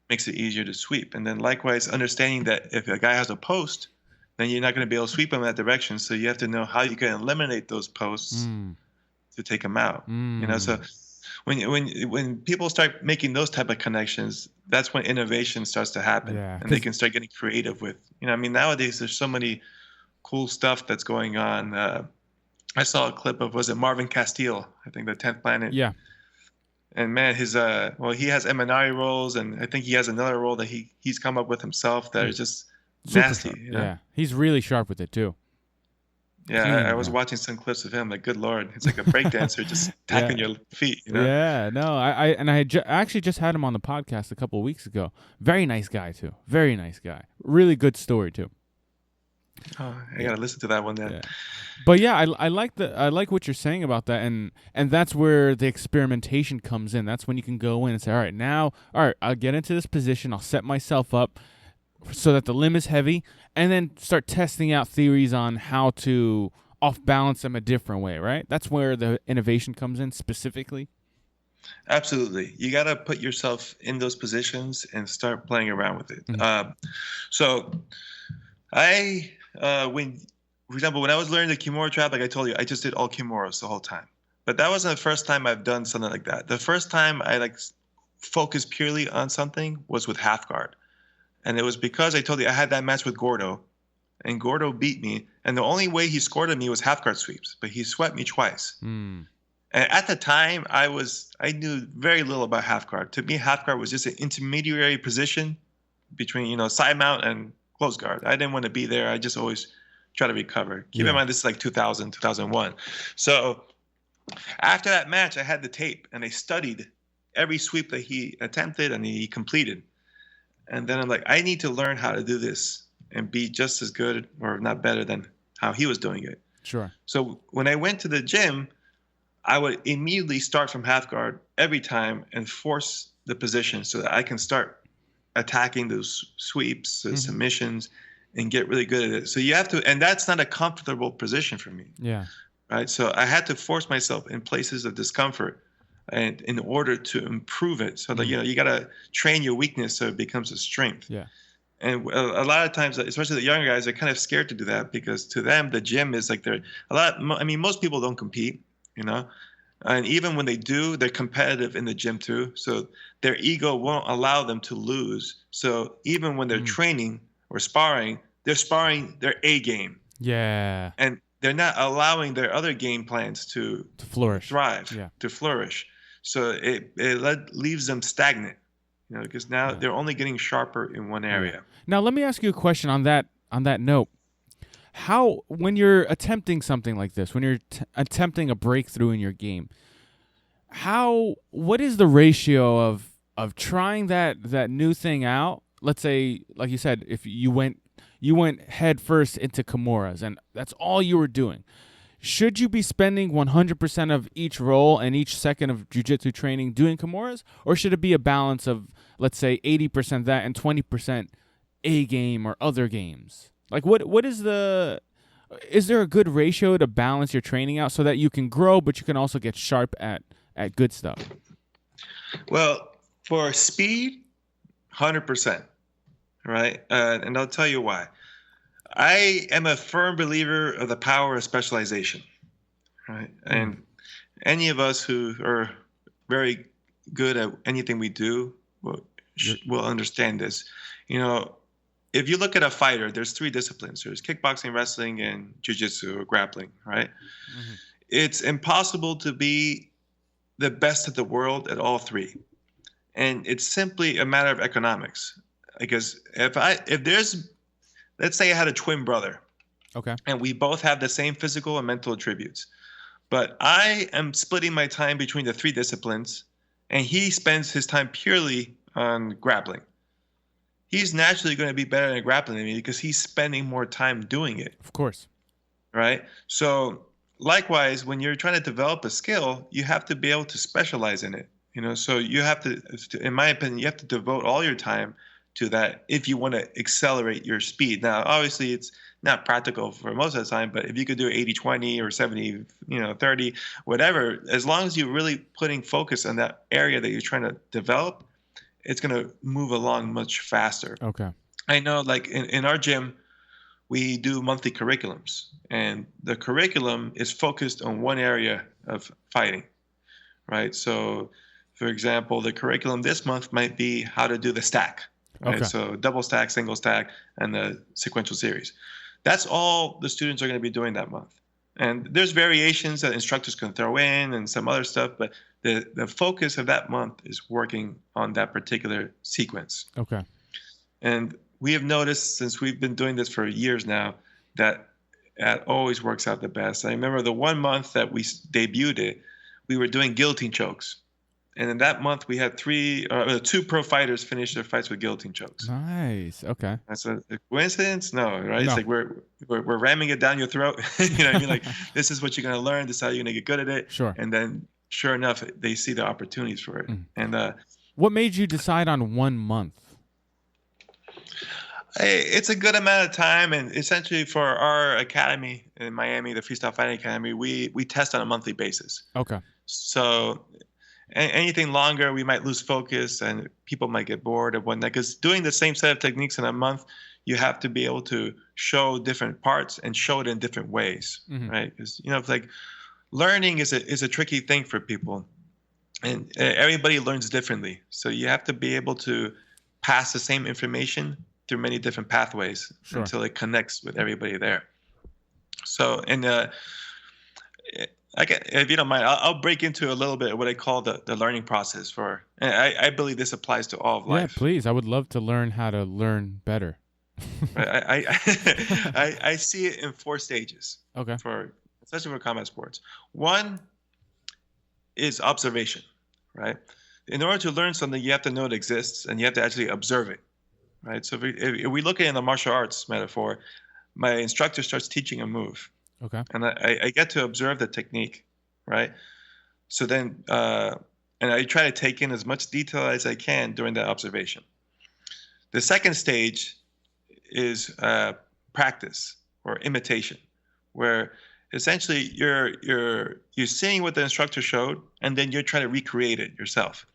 makes it easier to sweep. And then likewise, understanding that if a guy has a post, then you're not going to be able to sweep him in that direction. So you have to know how you can eliminate those posts to take them out. So when people start making those type of connections, that's when innovation starts to happen, and they can start getting creative with. Nowadays there's so many cool stuff that's going on. I saw a clip of, was it Marvin Castile? I think the 10th Planet. Yeah. And man, his he has Eminari rolls, and I think he has another roll that he's come up with himself that is just nasty. Yeah, he's really sharp with it too. Yeah, I was watching some clips of him. Like, good Lord, it's like a breakdancer just tapping your feet. Yeah, no, I actually just had him on the podcast a couple of weeks ago. Very nice guy too. Very nice guy. Really good story too. Oh, I gotta listen to that one then. Yeah. But yeah, I like what you're saying about that, and that's where the experimentation comes in. That's when you can go in and say, all right, I'll get into this position. I'll set myself up so that the limb is heavy, and then start testing out theories on how to off-balance them a different way, right? That's where the innovation comes in specifically. Absolutely. You got to put yourself in those positions and start playing around with it. So I, for example, when I was learning the Kimura Trap, like I told you, I just did all Kimuras the whole time. But that wasn't the first time I've done something like that. The first time I focused purely on something was with half guard. And it was because I told you I had that match with Gordo, and Gordo beat me. And the only way he scored on me was half guard sweeps, but he swept me twice. And at the time, I knew very little about half guard. To me, half guard was just an intermediary position between side mount and close guard. I didn't want to be there. I just always try to recover. Keep in mind, this is like 2000, 2001. So after that match, I had the tape, and I studied every sweep that he attempted and he completed. And then I'm like, I need to learn how to do this and be just as good, or not better, than how he was doing it. Sure. So when I went to the gym, I would immediately start from half guard every time and force the position so that I can start attacking those sweeps, the submissions, and get really good at it. So you have to, and that's not a comfortable position for me. Yeah. Right. So I had to force myself in places of discomfort, and in order to improve it, so that you got to train your weakness so it becomes a strength. Yeah. And a lot of times, especially the younger guys, are kind of scared to do that, because to them the gym is like most people don't compete, and even when they do, they're competitive in the gym too. So their ego won't allow them to lose. So even when they're training or sparring, they're sparring their A game. Yeah. And they're not allowing their other game plans to flourish, to flourish. So it leaves them stagnant, because now they're only getting sharper in one area. Now, let me ask you a question on that note. How, when you're attempting something like this, when you're attempting a breakthrough in your game, what is the ratio of trying that new thing out? Let's say, like you said, if you went you went head first into Kimuras, and that's all you were doing. Should you be spending 100% of each roll and each second of jiu-jitsu training doing Kimuras, or should it be a balance of, let's say, 80% that and 20% A game or other games? Like, what is the... Is there a good ratio to balance your training out so that you can grow, but you can also get sharp at good stuff? Well, for speed, 100%, right? And I'll tell you why. I am a firm believer of the power of specialization, right? And any of us who are very good at anything we do will understand this. You know, if you look at a fighter, there's 3 disciplines. There's kickboxing, wrestling, and jiu-jitsu or grappling, right? Mm-hmm. It's impossible to be the best of the world at all 3. And it's simply a matter of economics. Because if there's, let's say I had a twin brother. Okay. And we both have the same physical and mental attributes. But I am splitting my time between the 3 disciplines, and he spends his time purely on grappling. He's naturally going to be better at grappling than me because he's spending more time doing it. Of course. Right? So likewise, when you're trying to develop a skill, you have to be able to specialize in it. You know, so you have to, in my opinion, you have to devote all your time to that if you want to accelerate your speed. Now, obviously, it's not practical for most of the time, but if you could do 80-20 or 70-30, whatever, as long as you're really putting focus on that area that you're trying to develop, it's going to move along much faster. Okay. I know, like in our gym, we do monthly curriculums, and the curriculum is focused on one area of fighting, right? So, for example, the curriculum this month might be how to do the stack, right? Okay. So double stack, single stack, and the sequential series. That's all the students are going to be doing that month. And there's variations that instructors can throw in and some other stuff, but the focus of that month is working on that particular sequence. Okay. And we have noticed, since we've been doing this for years now, that always works out the best. I remember the one month that we debuted it, we were doing guillotine chokes. And in that month, we had 2 pro fighters finish their fights with guillotine chokes. Nice. Okay. That's a coincidence? No, right? No. It's like we're ramming it down your throat. You know what I mean? Like, this is what you're going to learn. This is how you're going to get good at it. Sure. And then, sure enough, they see the opportunities for it. And what made you decide on 1 month? It's a good amount of time, and essentially for our academy in Miami, the Freestyle Fighting Academy, we test on a monthly basis. Okay. So anything longer, we might lose focus, and people might get bored and whatnot. Because doing the same set of techniques in a month, you have to be able to show different parts and show it in different ways, right? Because it's like learning is a tricky thing for people, and everybody learns differently. So you have to be able to pass the same information through many different pathways until it connects with everybody there. So, and if you don't mind, I'll break into a little bit of what I call the learning process for. And I believe this applies to all of life. Yeah, please. I would love to learn how to learn better. I see it in 4 stages. Okay. Especially for combat sports. One is observation, right? In order to learn something, you have to know it exists, and you have to actually observe it. Right. So if we look at it in the martial arts metaphor, my instructor starts teaching a move. Okay. And I get to observe the technique. Right. So then and I try to take in as much detail as I can during that observation. The second stage is practice or imitation, where essentially you're seeing what the instructor showed, and then you're trying to recreate it yourself.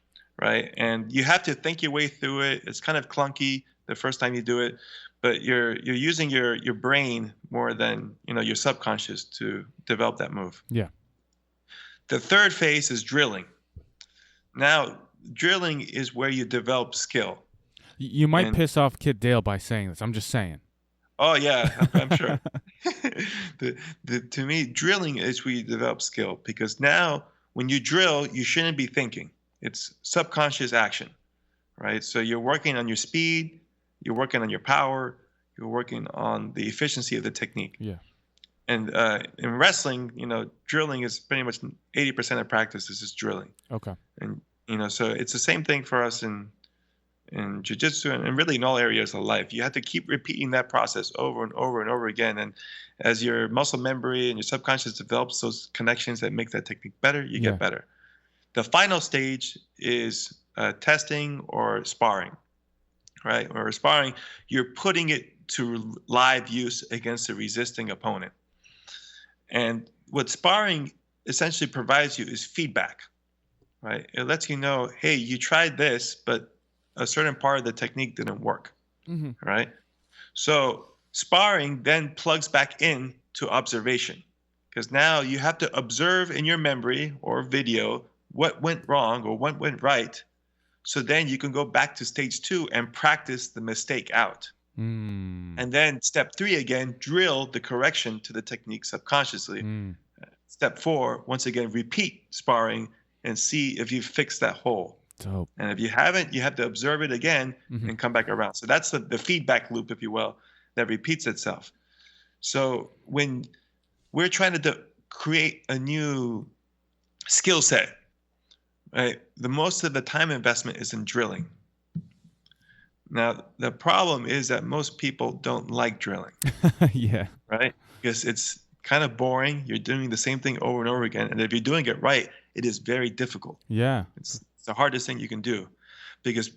Right. And you have to think your way through it. It's kind of clunky the first time you do it, but you're using your brain more than your subconscious to develop that move. Yeah. The third phase is drilling. Now, drilling is where you develop skill. You might piss off Kid Dale by saying this. I'm just saying. Oh yeah, I'm sure. To me, drilling is where you develop skill, because now when you drill, you shouldn't be thinking. It's subconscious action, right? So you're working on your speed, you're working on your power, you're working on the efficiency of the technique. Yeah. And in wrestling, drilling is pretty much 80% of practice is just drilling. Okay. And so it's the same thing for us in in jiu-jitsu and really in all areas of life. You have to keep repeating that process over and over and over again. And as your muscle memory and your subconscious develops those connections that make that technique better, you get better. The final stage is testing or sparring, right? Or sparring, you're putting it to live use against a resisting opponent. And what sparring essentially provides you is feedback, right? It lets you know, hey, you tried this, but a certain part of the technique didn't work, right? So sparring then plugs back in to observation, because now you have to observe in your memory or video what went wrong or what went right. So then you can go back to stage 2 and practice the mistake out. And then step 3 again, drill the correction to the technique subconsciously. Step 4, once again, repeat sparring and see if you fixed that hole. Dope. And if you haven't, you have to observe it again and come back around. So that's the feedback loop, if you will, that repeats itself. So when we're trying to create a new skill set, right, the most of the time investment is in drilling. Now, the problem is that most people don't like drilling. Yeah. Right? Because it's kind of boring. You're doing the same thing over and over again. And if you're doing it right, it is very difficult. Yeah. It's the hardest thing you can do, because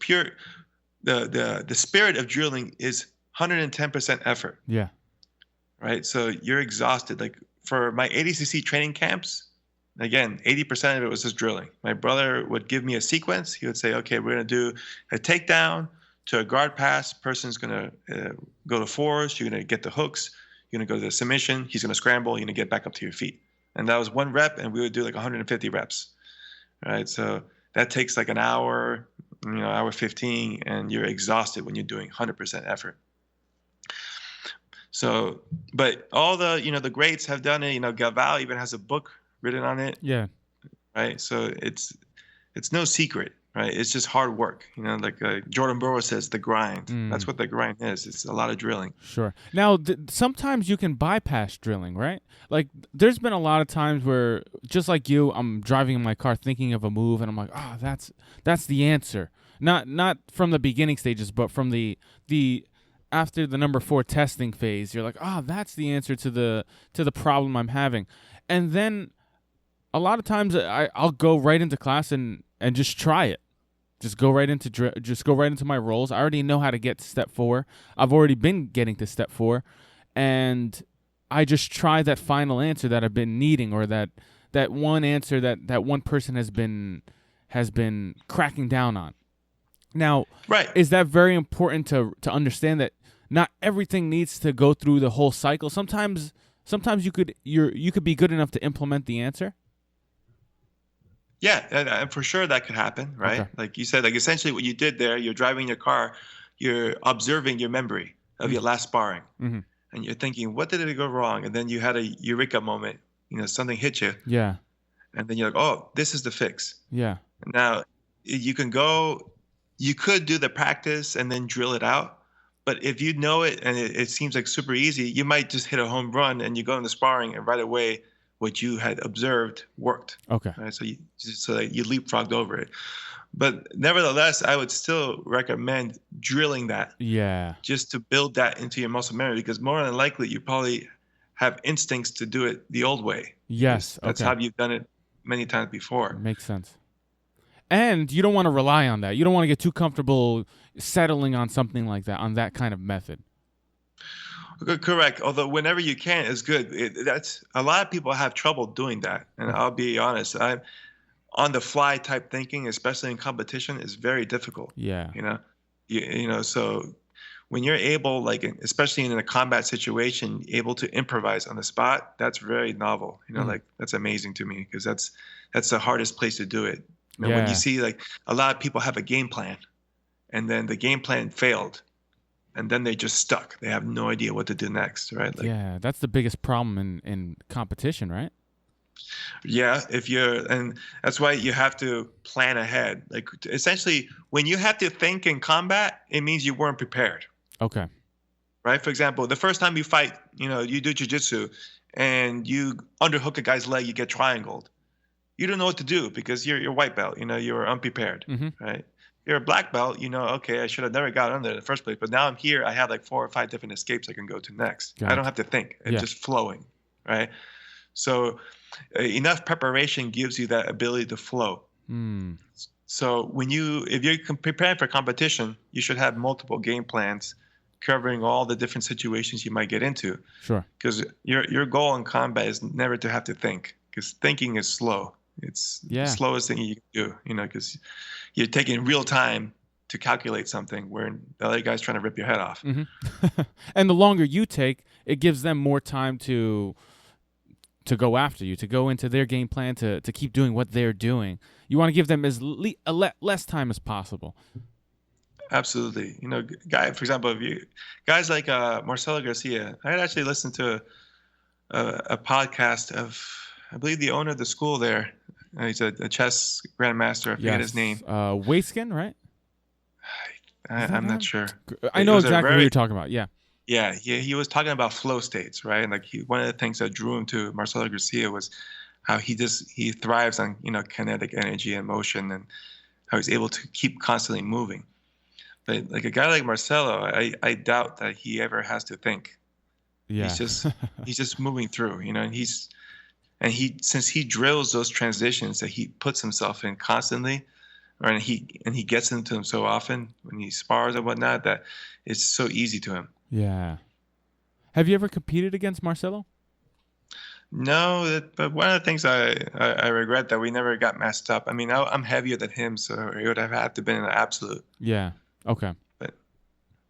the spirit of drilling is 110% effort. Yeah. Right? So you're exhausted. Like for my ADCC training camps, again, 80% of it was just drilling. My brother would give me a sequence. He would say, okay, we're going to do a takedown to a guard pass. Person's going to go to fours. You're going to get the hooks. You're going to go to the submission. He's going to scramble. You're going to get back up to your feet. And that was 1 rep, and we would do like 150 reps. Right? So that takes like an hour, hour 15, and you're exhausted when you're doing 100% effort. So, but all the, the greats have done it. Galval even has a book written on it. Yeah. Right? So it's no secret. Right, it's just hard work. Like Jordan Burroughs says, the grind. That's what the grind is. It's a lot of drilling. Sure. Now, sometimes you can bypass drilling, right? Like, there's been a lot of times where, just like you, I'm driving in my car thinking of a move, and I'm like, that's the answer. Not from the beginning stages, but from the after the number 4 testing phase. You're like, that's the answer to the problem I'm having, and then a lot of times I'll go right into class and just try it. Just go right into my rolls. I already know how to get to step 4. I've already been getting to step 4, and I just try that final answer that I've been needing, or that one answer that one person has been cracking down on. Now, right, is that very important to understand that not everything needs to go through the whole cycle. Sometimes you could be good enough to implement the answer. Yeah, and for sure that could happen, right? Okay. Like you said, like essentially what you did there, you're driving your car, you're observing your memory of your last sparring, and you're thinking, what did it go wrong? And then you had a eureka moment, something hit you. Yeah. And then you're like, oh, this is the fix. Yeah. Now, you could do the practice and then drill it out. But if you know it and it seems like super easy, you might just hit a home run and you go into sparring and right away what you had observed worked. Okay. Right? So you leapfrogged over it. But nevertheless, I would still recommend drilling that. Yeah. Just to build that into your muscle memory, because more than likely you probably have instincts to do it the old way. Yes. That's how you've done it many times before. Makes sense. And you don't want to rely on that. You don't want to get too comfortable settling on something like that, on that kind of method. Correct. Although whenever you can is good. That's a lot of people have trouble doing that. And I'll be honest, I'm on the fly type thinking, especially in competition, is very difficult. Yeah. So when you're able, like, especially in a combat situation, able to improvise on the spot, that's very novel. Like that's amazing to me, because that's the hardest place to do it. When you see like a lot of people have a game plan, and then the game plan failed, and then they just stuck. They have no idea what to do next, right? Like, yeah, that's the biggest problem in competition, right? Yeah, and that's why you have to plan ahead. Like essentially, when you have to think in combat, it means you weren't prepared. Okay. Right? For example, the first time you fight, you do jiu-jitsu and you underhook a guy's leg, you get triangled. You don't know what to do because you're white belt, you're unprepared, right? you're a black belt, okay, I should have never got under in the first place, but now I'm here. I have like 4 or 5 different escapes I can go to next. I don't have to think. It's just flowing, right? So enough preparation gives you that ability to flow. So if you're preparing for competition, you should have multiple game plans covering all the different situations you might get into. Sure. Because your goal in combat is never to have to think, because thinking is slow. It's the slowest thing you can do, because you're taking real time to calculate something where the other guy's trying to rip your head off. And the longer you take, it gives them more time to go after you, to go into their game plan, to keep doing what they're doing. You want to give them as less time as possible. Absolutely. For example, guys like Marcelo Garcia, I had actually listened to a podcast of, I believe, the owner of the school there. He's a chess grandmaster. I forget his name. Wayskin, right? I'm not sure. I know exactly what you're talking about. Yeah. Yeah. He was talking about flow states, right? And like one of the things that drew him to Marcelo Garcia was how he thrives on kinetic energy and motion, and how he's able to keep constantly moving. But like a guy like Marcelo, I doubt that he ever has to think. Yeah. He's just moving through, and since he drills those transitions that he puts himself in constantly, and he gets into them so often when he spars and whatnot, that it's so easy to him. Yeah. Have you ever competed against Marcelo? No, but one of the things I regret that we never got matched up. I mean, I'm heavier than him, so it would have had to been an absolute. Yeah. Okay. But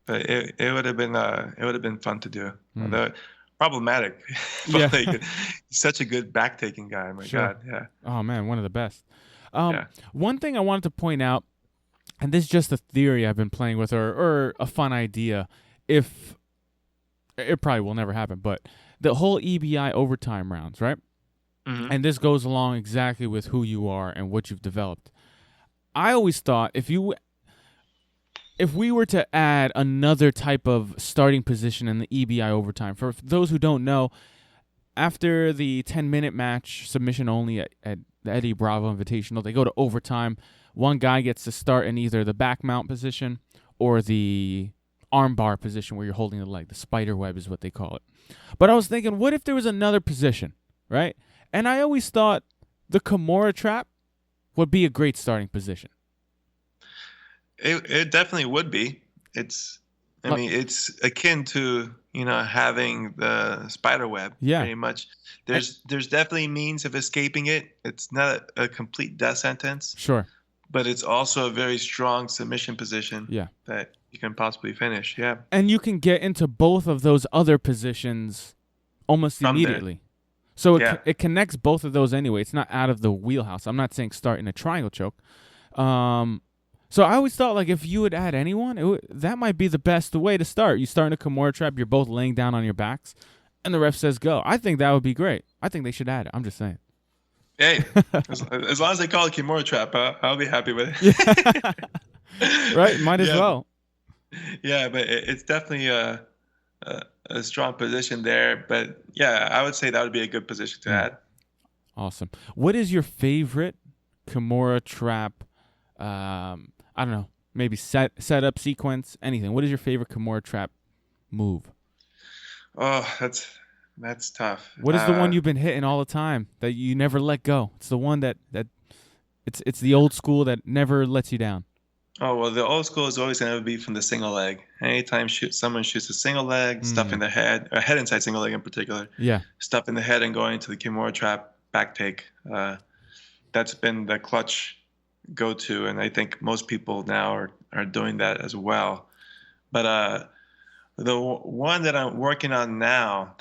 it would have been fun to do. Although problematic. But he's such a good back taking guy. My God, yeah. Oh man, one of the best. One thing I wanted to point out, and this is just a theory I've been playing with, or a fun idea. If it probably will never happen, but the whole EBI overtime rounds, right? And this goes along exactly with who you are and what you've developed. I always thought if we were to add another type of starting position in the EBI overtime, for those who don't know, after the 10-minute match, submission only at the Eddie Bravo Invitational, they go to overtime. One guy gets to start in either the back mount position or the armbar position where you're holding the leg. The spider web is what they call it. But I was thinking, what if there was another position, right? And I always thought the Kimura Trap would be a great starting position. It definitely would be. It's akin to having the spider web. Yeah. Pretty much. There's definitely means of escaping it. It's not a complete death sentence. Sure. But it's also a very strong submission position. Yeah. That you can possibly finish. Yeah. And you can get into both of those other positions almost immediately. So it connects both of those anyway. It's not out of the wheelhouse. I'm not saying start in a triangle choke. So I always thought, like, if you would add anyone, that might be the best way to start. You start in a Kimura Trap, you're both laying down on your backs, and the ref says go. I think that would be great. I think they should add it. I'm just saying. Hey, as long as they call it Kimura Trap, I'll be happy with it. Right? Might as well. Yeah, but it's definitely a strong position there. But, yeah, I would say that would be a good position to add. Awesome. What is your favorite Kimura Trap I don't know, maybe setup sequence, anything? What is your favorite Kimura Trap move? Oh, that's tough. What is the one you've been hitting all the time that you never let go? It's the one that it's the old school that never lets you down. Oh, well, the old school is always going to be from the single leg. Anytime someone shoots a single leg, stuff in the head, or head inside single leg in particular. Yeah. Stuff in the head and going into the Kimura Trap back take. That's been the clutch go-to, and I think most people now are doing that as well. But the one that I'm working on now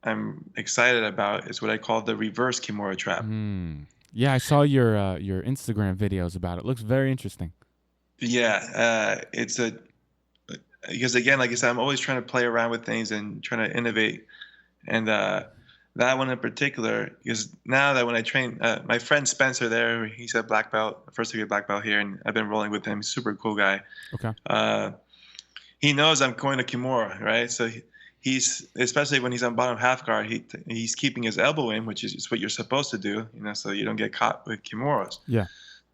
I'm excited about is what I call the reverse Kimura Trap. Yeah, I saw your Instagram videos about it. Looks very interesting. Yeah, because again, like I said, I'm always trying to play around with things and trying to innovate, and that one in particular, because now that when I train, my friend Spencer there, he's a black belt, first degree black belt here, and I've been rolling with him. He's a super cool guy. Okay. He knows I'm going to Kimura, right? So he's, especially when he's on bottom half guard, he's keeping his elbow in, which is what you're supposed to do, so you don't get caught with Kimuras. Yeah.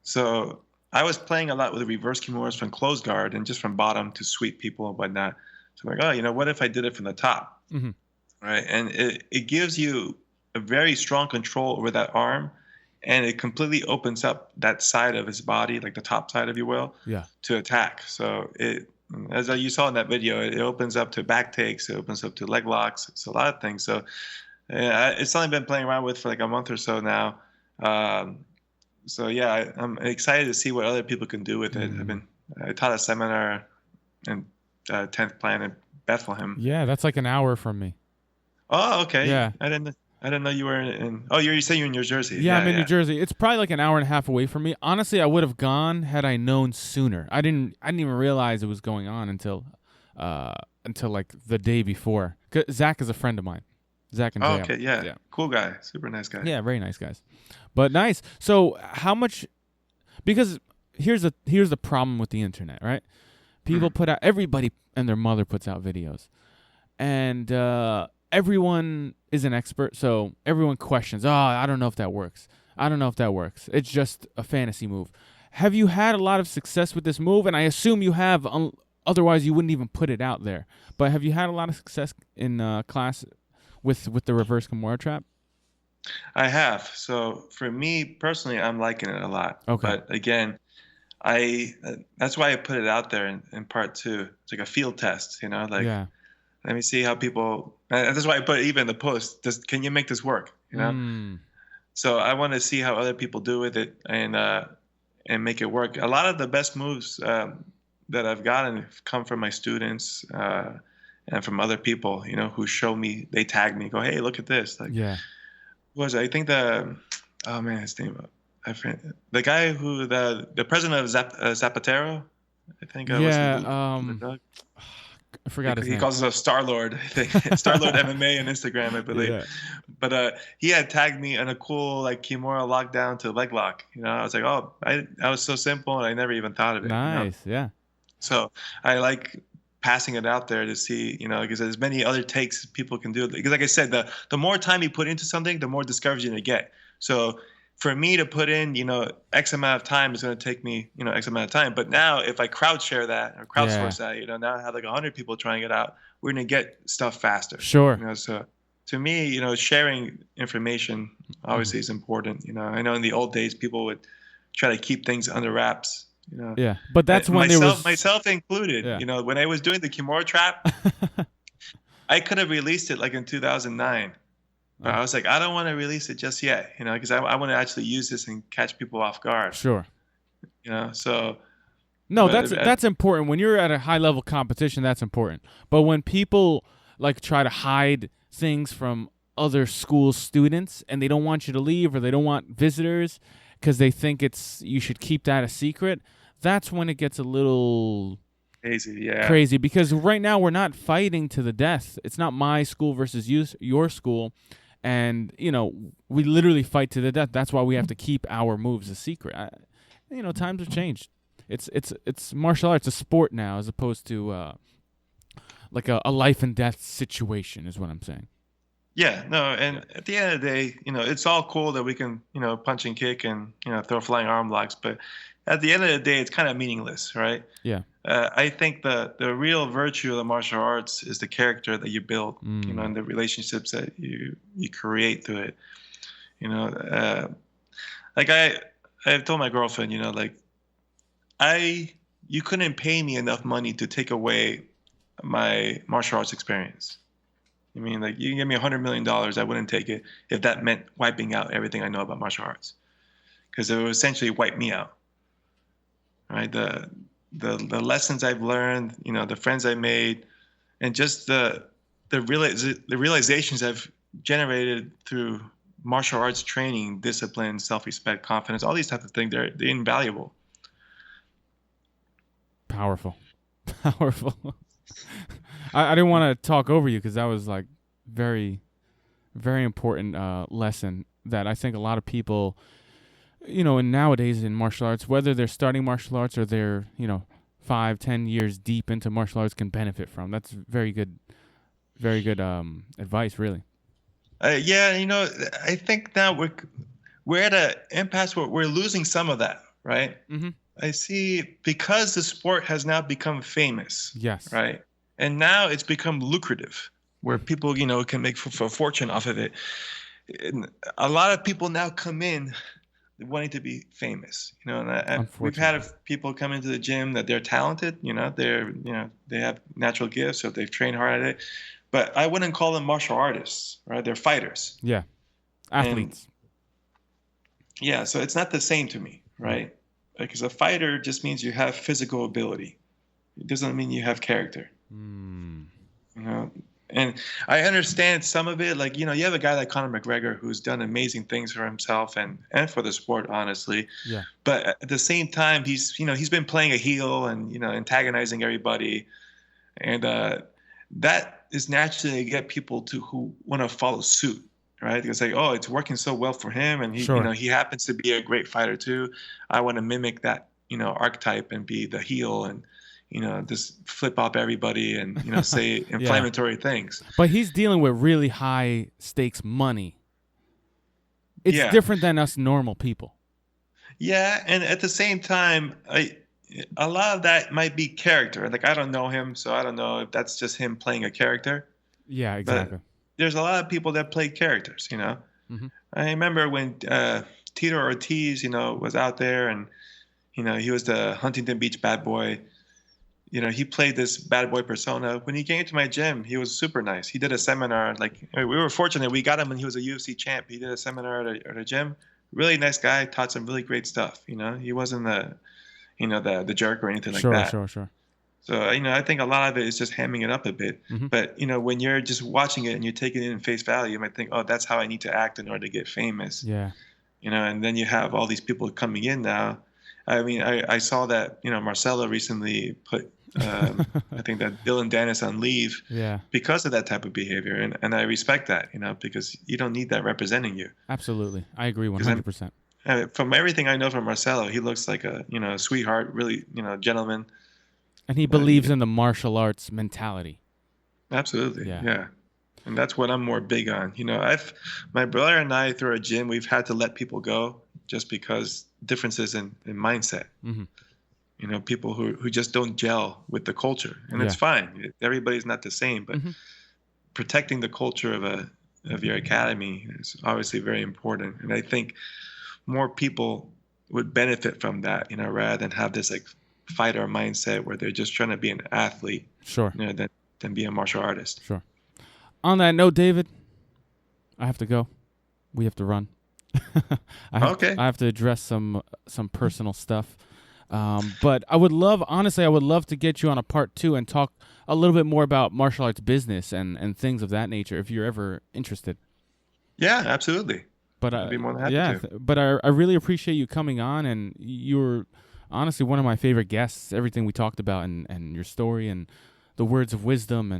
So I was playing a lot with the reverse Kimuras from closed guard and just from bottom to sweep people and whatnot. So I'm like, oh, what if I did it from the top? Mm-hmm. Right. And it gives you a very strong control over that arm, and it completely opens up that side of his body, like the top side, if you will, to attack. So as you saw in that video, it opens up to back takes, it opens up to leg locks. It's a lot of things. So it's something I've been playing around with for like a month or so now. So yeah, I'm excited to see what other people can do with it. I taught a seminar in 10th Planet, Bethlehem. Yeah, that's like an hour from me. Oh, okay. Yeah, I didn't know you were in. Oh, you say you're in New Jersey. Yeah, I'm in New Jersey. It's probably like an hour and a half away from me. Honestly, I would have gone had I known sooner. I didn't even realize it was going on until like the day before. 'Cause Zach is a friend of mine. Zach and okay, yeah, cool guy, super nice guy. Yeah, very nice guys. But nice. So how much? Because here's the problem with the internet, right? People put out, everybody and their mother puts out videos, and everyone is an expert. So everyone questions. Oh, I don't know if that works. I don't know if that works. It's just a fantasy move. Have you had a lot of success with this move? And I assume you have. Otherwise, you wouldn't even put it out there. But have you had a lot of success in class with the reverse Kimura trap? I have. So for me personally, I'm liking it a lot. Okay. But again, that's why I put it out there in part 2. It's like a field test, like let me see how people. And that's why I put it even in the post. Can you make this work? So I want to see how other people do with it and make it work. A lot of the best moves that I've gotten have come from my students and from other people, who show me. They tag me, go, hey, look at this. Like, I think his name. The guy who the president of Zapatero, I think. I forgot his name. He calls himself Star-Lord, I think. Star-Lord MMA and Instagram, I believe. Yeah. But he had tagged me in a cool like Kimura lockdown to leg lock. I was like, oh, I was so simple and I never even thought of it. Nice, yeah. So I like passing it out there to see, because there's many other takes people can do. Because like I said, the more time you put into something, the more discoveries you're going to get. So for me to put in, X amount of time is going to take me, X amount of time. But now if I crowd share that or crowdsource that, now I have like 100 people trying it out, we're going to get stuff faster. Sure. So to me, sharing information obviously is important. I know in the old days, people would try to keep things under wraps. Yeah, but that's when myself included. Yeah. When I was doing the Kimura trap, I could have released it like in 2009. But I was like, I don't want to release it just yet, because I want to actually use this and catch people off guard. Sure. So. No, that's important. When you're at a high level competition, that's important. But when people like try to hide things from other school students and they don't want you to leave or they don't want visitors because they think you should keep that a secret, that's when it gets a little crazy. Because right now we're not fighting to the death. It's not my school versus your school. And, we literally fight to the death. That's why we have to keep our moves a secret. Times have changed. It's martial arts, a sport now, as opposed to like a life and death situation is what I'm saying. Yeah, no, and at the end of the day, it's all cool that we can, punch and kick and, throw flying arm blocks. But at the end of the day, it's kind of meaningless, right? Yeah. I think the real virtue of the martial arts is the character that you build, and the relationships that you create through it. Like I've told my girlfriend, you couldn't pay me enough money to take away my martial arts experience. I mean, like, you can give me $100 million, I wouldn't take it if that meant wiping out everything I know about martial arts, because it would essentially wipe me out. Right? The lessons I've learned, the friends I made, and just the realizations I've generated through martial arts training, discipline, self-respect, confidence, all these types of things, they're invaluable. Powerful. I didn't want to talk over you because that was like very, very important lesson that I think a lot of people, and nowadays in martial arts, whether they're starting martial arts or they're, 5-10 years deep into martial arts, can benefit from. That's very good advice, really. I think now we're at an impasse where we're losing some of that, right? Mm-hmm. I see because the sport has now become famous. Yes. Right. And now it's become lucrative where people, can make a fortune off of it. And a lot of people now come in wanting to be famous, and we've had people come into the gym that they're talented, they have natural gifts, so they've trained hard at it, but I wouldn't call them martial artists, right? They're fighters. Yeah. Athletes. Yeah. So it's not the same to me, right? Because a fighter just means you have physical ability. It doesn't mean you have character. And I understand some of it. Like, you have a guy like Conor McGregor who's done amazing things for himself and for the sport, honestly. Yeah. But at the same time, he's been playing a heel and, antagonizing everybody. And that is naturally to get people who want to follow suit, right? Because like, oh, it's working so well for him. And he, he happens to be a great fighter too. I want to mimic that, archetype and be the heel and, just flip up everybody and, say inflammatory things. But he's dealing with really high stakes money. It's different than us normal people. Yeah. And at the same time, a lot of that might be character. Like, I don't know him, so I don't know if that's just him playing a character. Yeah, exactly. But there's a lot of people that play characters, I remember when Tito Ortiz, was out there and, he was the Huntington Beach bad boy. He played this bad boy persona. When he came to my gym, he was super nice. He did a seminar. We were fortunate. We got him when he was a UFC champ. He did a seminar at a gym. Really nice guy. Taught some really great stuff. He wasn't the jerk or anything like that. Sure. So, I think a lot of it is just hamming it up a bit. But, when you're just watching it and you're taking it in face value, you might think, oh, that's how I need to act in order to get famous. Yeah. And then you have all these people coming in now. I mean, I saw that, Marcelo recently put, I think that Dylan Dennis on leave because of that type of behavior. And I respect that, because you don't need that representing you. Absolutely. I agree 100%. From everything I know from Marcelo, he looks like a, sweetheart, really, gentleman. And he believes in the martial arts mentality. Absolutely. Yeah. And that's what I'm more big on. My brother and I, through our gym, we've had to let people go just because differences in mindset. People who just don't gel with the culture, and it's fine. Everybody's not the same, but protecting the culture of your academy is obviously very important. And I think more people would benefit from that, rather than have this like fighter mindset where they're just trying to be an athlete, than be a martial artist. Sure. On that note, David, I have to go. We have to run. I have to address some personal stuff. But I would love to get you on a part 2 and talk a little bit more about martial arts business and things of that nature if you're ever interested. Yeah, absolutely. But I'd be more than happy to. But I really appreciate you coming on, and you're honestly one of my favorite guests. Everything we talked about and your story and the words of wisdom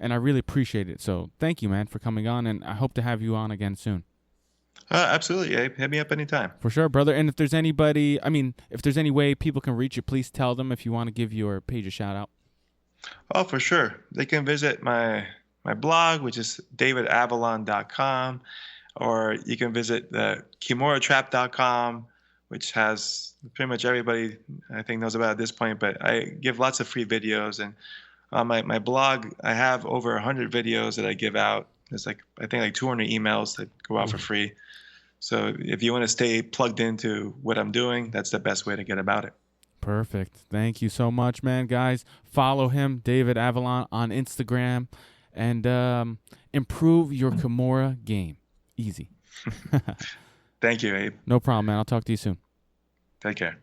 and I really appreciate it. So thank you, man, for coming on, and I hope to have you on again soon. Absolutely, Abe. Hit me up anytime. For sure, brother. And if there's any way people can reach you, please tell them if you want to give your page a shout out. Oh, for sure. They can visit my blog, which is davidavellan.com, or you can visit the kimuratrap.com, which has pretty much everybody I think knows about at this point, but I give lots of free videos. And on my blog, I have over 100 videos that I give out. There's I think 200 emails that go out for free. So if you want to stay plugged into what I'm doing, that's the best way to get about it. Perfect. Thank you so much, man. Guys, follow him, David Avellan, on Instagram, and improve your Kimura game. Easy. Thank you, Abe. No problem, man. I'll talk to you soon. Take care.